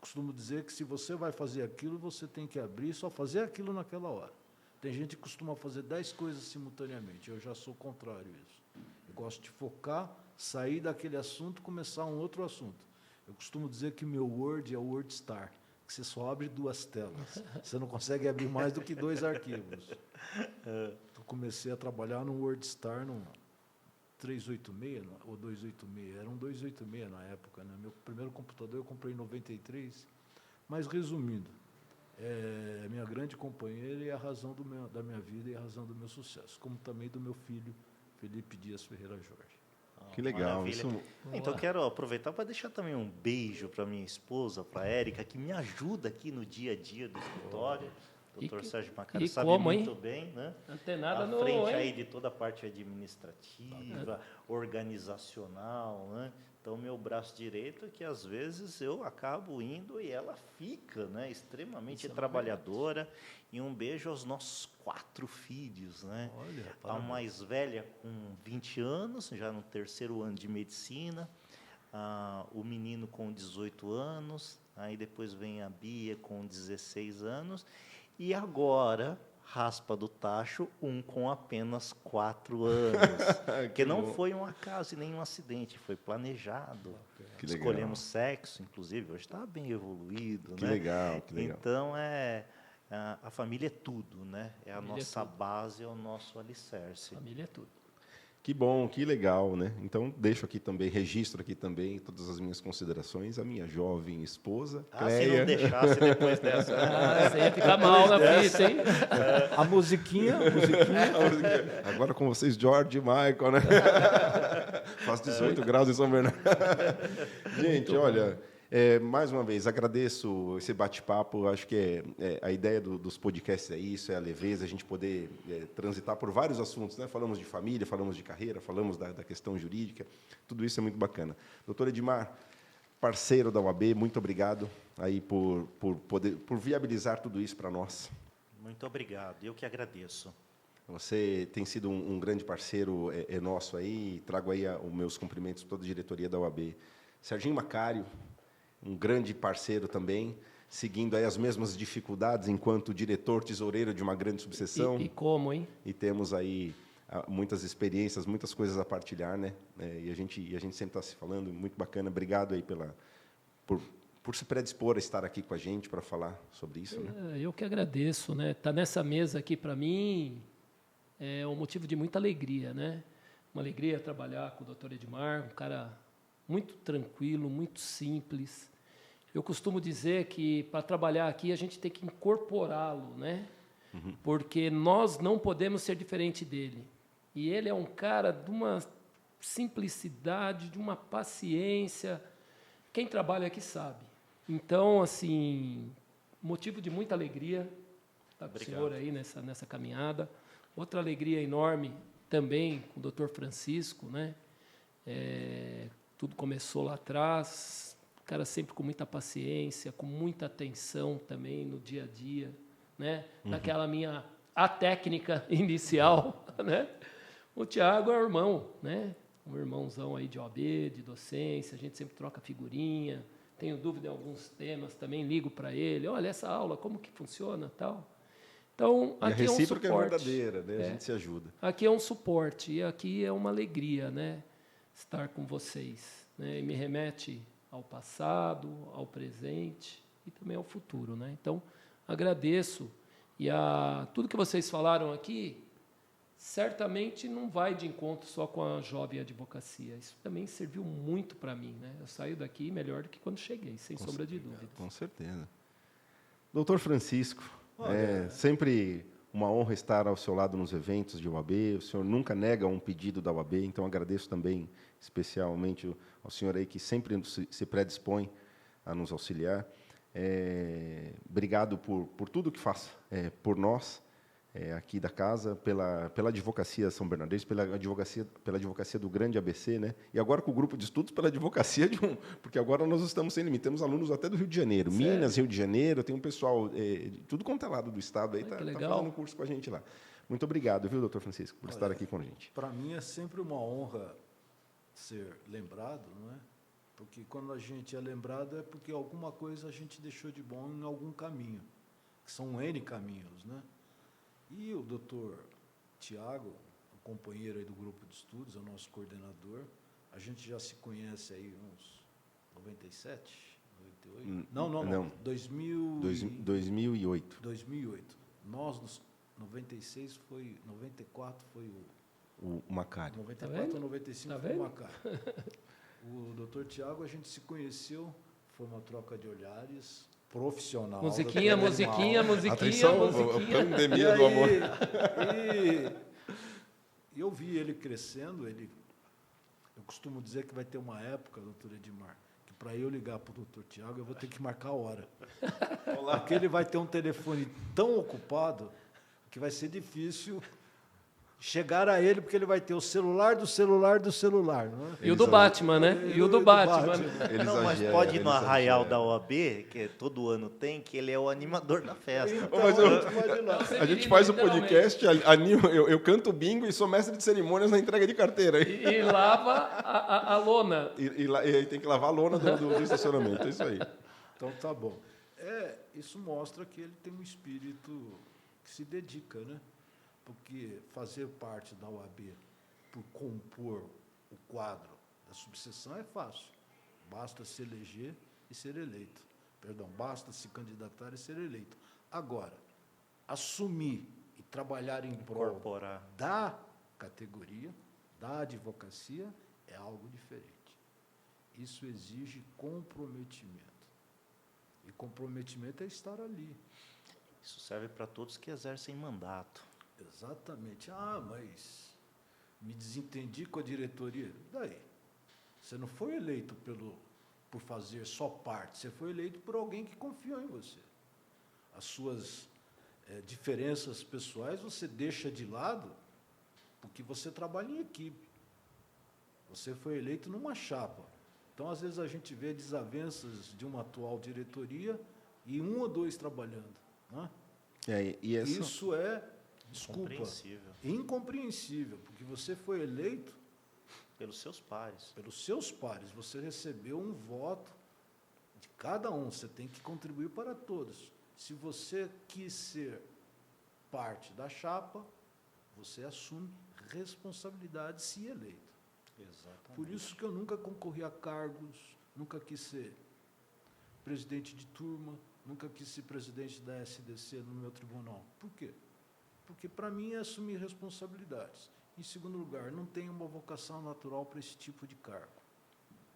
S5: costumo dizer que se você vai fazer aquilo, você tem que abrir e só fazer aquilo naquela hora. Tem gente que costuma fazer 10 coisas simultaneamente, eu já sou contrário a isso. Eu gosto de focar, sair daquele assunto e começar um outro assunto. Eu costumo dizer que meu Word é o WordStar, que você só abre 2 telas. Você não consegue abrir mais do que 2 arquivos. Eu comecei a trabalhar no WordStar no 386 ou 286. Era um 286 na época, né? Meu primeiro computador eu comprei em 93. Mas, resumindo, é minha grande companheira e a razão da minha vida e a razão do meu sucesso, como também do meu filho, Felipe Dias Ferreira Jorge.
S1: Que legal.
S3: Maravilha.
S1: Isso...
S3: Então, quero aproveitar para deixar também um beijo para minha esposa, para a Érica, que me ajuda aqui no dia a dia do escritório. O doutor Sérgio Macari sabe
S2: como,
S3: muito bem, né?
S2: Antenada
S3: À
S2: no...
S3: frente
S2: hein?
S3: aí de toda a parte administrativa, organizacional, né? Então, meu braço direito, que às vezes eu acabo indo e ela fica, né? Extremamente trabalhadora. E um beijo aos nossos 4 filhos, né?
S5: Olha,
S3: A
S5: parabéns.
S3: mais velha com 20 anos, já no 3º ano de medicina, o menino com 18 anos, aí depois vem a Bia com 16 anos, e agora, raspa do tacho, um com apenas 4 anos. que não foi um acaso e nem um acidente, foi planejado.
S1: Que legal.
S3: Escolhemos sexo, inclusive, hoje está bem evoluído.
S1: Que
S3: né?
S1: legal, que legal.
S3: Então, a família é tudo, né? É a
S2: Família é
S3: nossa
S2: tudo.
S3: base, é o nosso alicerce.
S2: Família é tudo.
S1: Que bom, que legal, né? Então, deixo aqui também, registro aqui também todas as minhas considerações. A minha jovem esposa,
S3: Se
S1: Cleia.
S3: não deixasse depois dessa.
S2: Você ia ficar mal na fita, hein?
S5: A musiquinha.
S1: Agora com vocês, George e Michael, né? Faz 18 graus em São Bernardo. Gente, olha, mais uma vez, agradeço esse bate-papo. Acho que a ideia dos podcasts é isso, é a leveza, a gente poder transitar por vários assuntos, né? Falamos de família, falamos de carreira, falamos da questão jurídica. Tudo isso é muito bacana. Doutor Edmar, parceiro da UAB, muito obrigado aí por viabilizar tudo isso para nós.
S3: Muito obrigado, eu que agradeço.
S1: Você tem sido um grande parceiro nosso aí, trago aí os meus cumprimentos para toda a diretoria da UAB. Serginho Macário, um grande parceiro também, seguindo aí as mesmas dificuldades enquanto diretor tesoureiro de uma grande subseção.
S2: E como, hein?
S1: E temos aí muitas experiências, muitas coisas a partilhar, né? E a gente sempre está se falando, muito bacana. Obrigado aí por se predispor a estar aqui com a gente para falar sobre isso, né?
S2: Eu que agradeço, né? Estar nessa mesa aqui, para mim, é um motivo de muita alegria, né? Uma alegria trabalhar com o doutor Edmar, um cara muito tranquilo, muito simples. Eu costumo dizer que, para trabalhar aqui, a gente tem que incorporá-lo, né? Porque nós não podemos ser diferente dele. E ele é um cara de uma simplicidade, de uma paciência. Quem trabalha aqui sabe. Então, assim, motivo de muita alegria estar com o senhor aí nessa caminhada. Outra alegria enorme também com o Dr. Francisco, né? Tudo começou lá atrás, o cara sempre com muita paciência, com muita atenção também no dia a dia, né? Naquela a técnica inicial, né? O Tiago é o irmão, né? Um irmãozão aí de OAB, de docência, a gente sempre troca figurinha, tenho dúvida em alguns temas, também ligo para ele, olha, essa aula, como que funciona, tal. Então,
S1: E a
S2: aqui é um
S1: recíproca é
S2: suporte.
S1: verdadeira, né? A gente se ajuda.
S2: Aqui é um suporte e aqui é uma alegria, né? Estar com vocês, né? E me remete ao passado, ao presente e também ao futuro, né? Então, agradeço e tudo que vocês falaram aqui certamente não vai de encontro só com a jovem advocacia. Isso também serviu muito para mim, né? Eu saio daqui melhor do que quando cheguei, sem sombra de dúvida.
S1: Com certeza. Doutor Francisco, é sempre uma honra estar ao seu lado nos eventos de OAB. O senhor nunca nega um pedido da OAB, então agradeço também especialmente ao senhor aí que sempre se predispõe a nos auxiliar. Obrigado por tudo que faz por nós aqui da casa, pela advocacia São Bernardense, pela advocacia do grande ABC, né? E agora com o grupo de estudos pela advocacia porque agora nós estamos sem limite, temos alunos até do Rio de Janeiro,
S2: Sério?
S1: Minas, Rio de Janeiro, tem um pessoal de tudo quanto é lado do estado aí,
S2: Ai,
S1: tá
S2: que legal.
S1: fazendo curso com a gente lá. Muito obrigado, viu, doutor Francisco, por estar aqui com a gente.
S5: Para mim é sempre uma honra ser lembrado, não é? Porque quando a gente é lembrado é porque alguma coisa a gente deixou de bom em algum caminho, que são N caminhos, né? E o doutor Tiago, o companheiro aí do grupo de estudos, é o nosso coordenador, a gente já se conhece aí uns 97, 98? Não.
S1: 2008.
S5: 2008. Nós, nos 96, 94 foi
S1: O Macário.
S5: 94 ou 95
S2: Tá
S5: foi o
S2: vendo?
S5: Macário. O doutor Tiago, a gente se conheceu, foi uma troca de olhares profissional.
S2: Musiquinha, musiquinha, musiquinha,
S1: Atenção,
S2: musiquinha.
S1: pandemia do amor.
S5: E eu vi ele crescendo, eu costumo dizer que vai ter uma época, doutor Edmar, que para eu ligar para o doutor Tiago, eu vou ter que marcar a hora. Porque ele vai ter um telefone tão ocupado que vai ser difícil chegar a ele, porque ele vai ter o celular do celular do celular. Não é?
S2: E o do Batman, né? E o do Batman.
S1: Ele
S3: Não, mas
S1: exagera,
S3: pode ir
S1: ele
S3: no arraial
S1: exagera.
S3: da OAB, que todo ano tem, que ele é o animador da festa.
S5: Então,
S1: Mas eu-
S5: pode ir lá.
S1: A gente faz o podcast, animo, eu canto bingo e sou mestre de cerimônias na entrega de carteira.
S2: E lava a lona.
S1: E tem que lavar a lona do estacionamento, é isso aí.
S5: Então tá bom. Isso mostra que ele tem um espírito que se dedica, né? Porque fazer parte da OAB por compor o quadro da subseção é fácil. Basta se eleger e ser eleito. Perdão, basta se candidatar e ser eleito. Agora, assumir e trabalhar em prol
S3: Incorporar.
S5: da categoria, da advocacia, é algo diferente. Isso exige comprometimento. E comprometimento é estar ali.
S3: Isso serve para todos que exercem mandato.
S5: Exatamente. Mas me desentendi com a diretoria. Daí? Você não foi eleito por fazer só parte, você foi eleito por alguém que confiou em você. As suas diferenças pessoais você deixa de lado porque você trabalha em equipe. Você foi eleito numa chapa. Então, às vezes, a gente vê desavenças de uma atual diretoria e um ou dois trabalhando. Né? Isso é, desculpa, incompreensível, porque você foi eleito
S3: Pelos seus pares.
S5: pelos seus pares, você recebeu um voto de cada um, você tem que contribuir para todos. Se você quis ser parte da chapa, você assume responsabilidade se eleito.
S3: Exatamente.
S5: Por isso que eu nunca concorri a cargos, nunca quis ser presidente de turma, nunca quis ser presidente da SDC no meu tribunal. Por quê? Porque para mim é assumir responsabilidades. Em segundo lugar, não tenho uma vocação natural para esse tipo de cargo.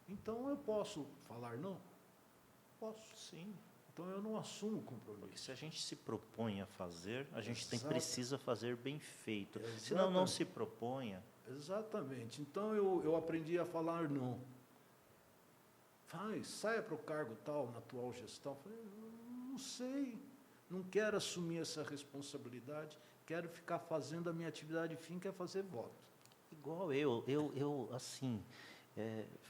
S5: Então eu posso falar não? Posso.
S3: Sim.
S5: Então eu não assumo
S3: Porque
S5: compromisso.
S3: se a gente se propõe a fazer, a gente
S5: Exato.
S3: precisa fazer bem feito.
S5: Exatamente.
S3: Senão não se proponha.
S5: Exatamente. Então eu aprendi a falar não. Saia para o cargo tal na atual gestão. Falei, não sei, não quero assumir essa responsabilidade. quero ficar fazendo a minha atividade fim, que é fazer voto.
S3: Igual eu assim,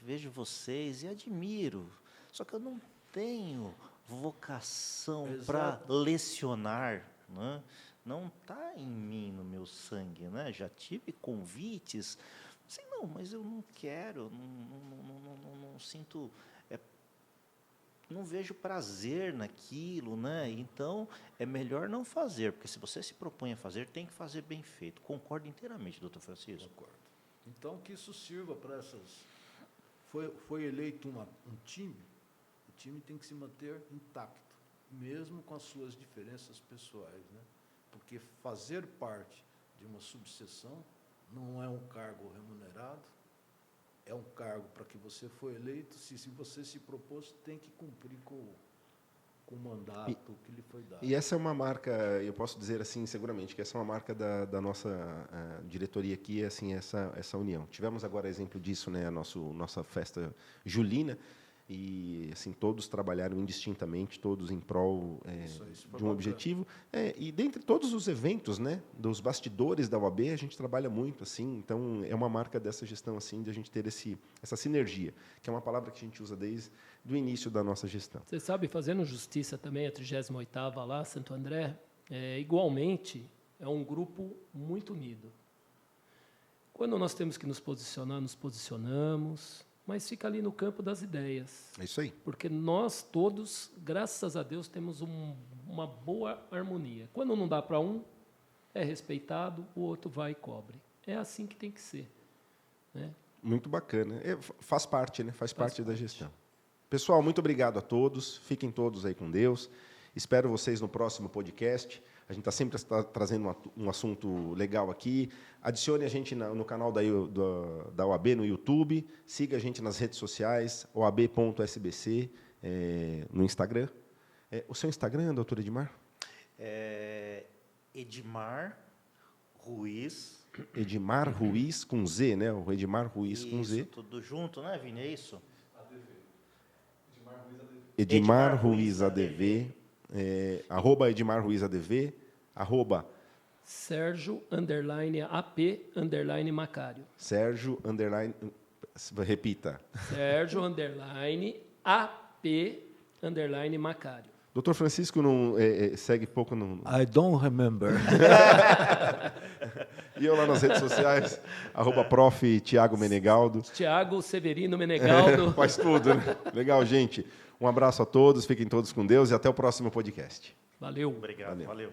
S3: vejo vocês e admiro, só que eu não tenho vocação para lecionar, né? Não está em mim, no meu sangue, né? Já tive convites, assim, não, mas eu não quero, não sinto, não vejo prazer naquilo, né? Então, é melhor não fazer, porque se você se propõe a fazer, tem que fazer bem feito. Concordo inteiramente, doutor Francisco.
S5: Concordo. Então, que isso sirva para essas... Foi eleito um time, o time tem que se manter intacto, mesmo com as suas diferenças pessoais, né? Porque fazer parte de uma subseção não é um cargo remunerado, é um cargo para que você foi eleito, se você se propôs, tem que cumprir com o mandato que lhe foi dado.
S1: E essa é uma marca, eu posso dizer assim, seguramente, que essa é uma marca da nossa diretoria aqui, assim, essa união. Tivemos agora exemplo disso, né, a nossa festa julina, e assim, todos trabalharam indistintamente, todos em prol de um objetivo. E dentre todos os eventos, né, dos bastidores da OAB, a gente trabalha muito, assim, então é uma marca dessa gestão, assim, de a gente ter essa sinergia, que é uma palavra que a gente usa desde o início da nossa gestão.
S2: Você sabe, fazendo justiça também, a 38ª lá, Santo André, igualmente, é um grupo muito unido. Quando nós temos que nos posicionar, nos posicionamos, mas fica ali no campo das ideias.
S1: É isso aí.
S2: Porque nós todos, graças a Deus, temos uma boa harmonia. Quando não dá para um, é respeitado, o outro vai e cobre. É assim que tem que ser, né?
S1: Muito bacana. Faz parte, né? Faz parte da gestão. Pessoal, muito obrigado a todos. Fiquem todos aí com Deus. Espero vocês no próximo podcast. A gente está sempre trazendo um assunto legal aqui. Adicione a gente no canal da OAB no YouTube. Siga a gente nas redes sociais, oab.sbc, no Instagram. O seu Instagram, doutor Edmar?
S3: Edmar Ruiz.
S1: Edmar Ruiz com Z, né? O Edmar Ruiz com Z.
S3: Tudo junto, né, Vini? É isso?
S1: Edmar Ruiz ADV. Arroba Edmar Ruiz ADV, arroba
S2: Sérgio _AP _Macário.
S1: Sérgio repita.
S2: Sérgio _AP _Macário.
S1: Doutor Francisco não segue pouco no...
S5: I don't remember.
S1: E eu lá nas redes sociais, arroba prof. Tiago Menegaldo.
S2: Tiago Severino Menegaldo.
S1: Faz tudo, né? Legal, gente. Um abraço a todos, fiquem todos com Deus e até o próximo podcast.
S2: Valeu.
S3: Obrigado, valeu.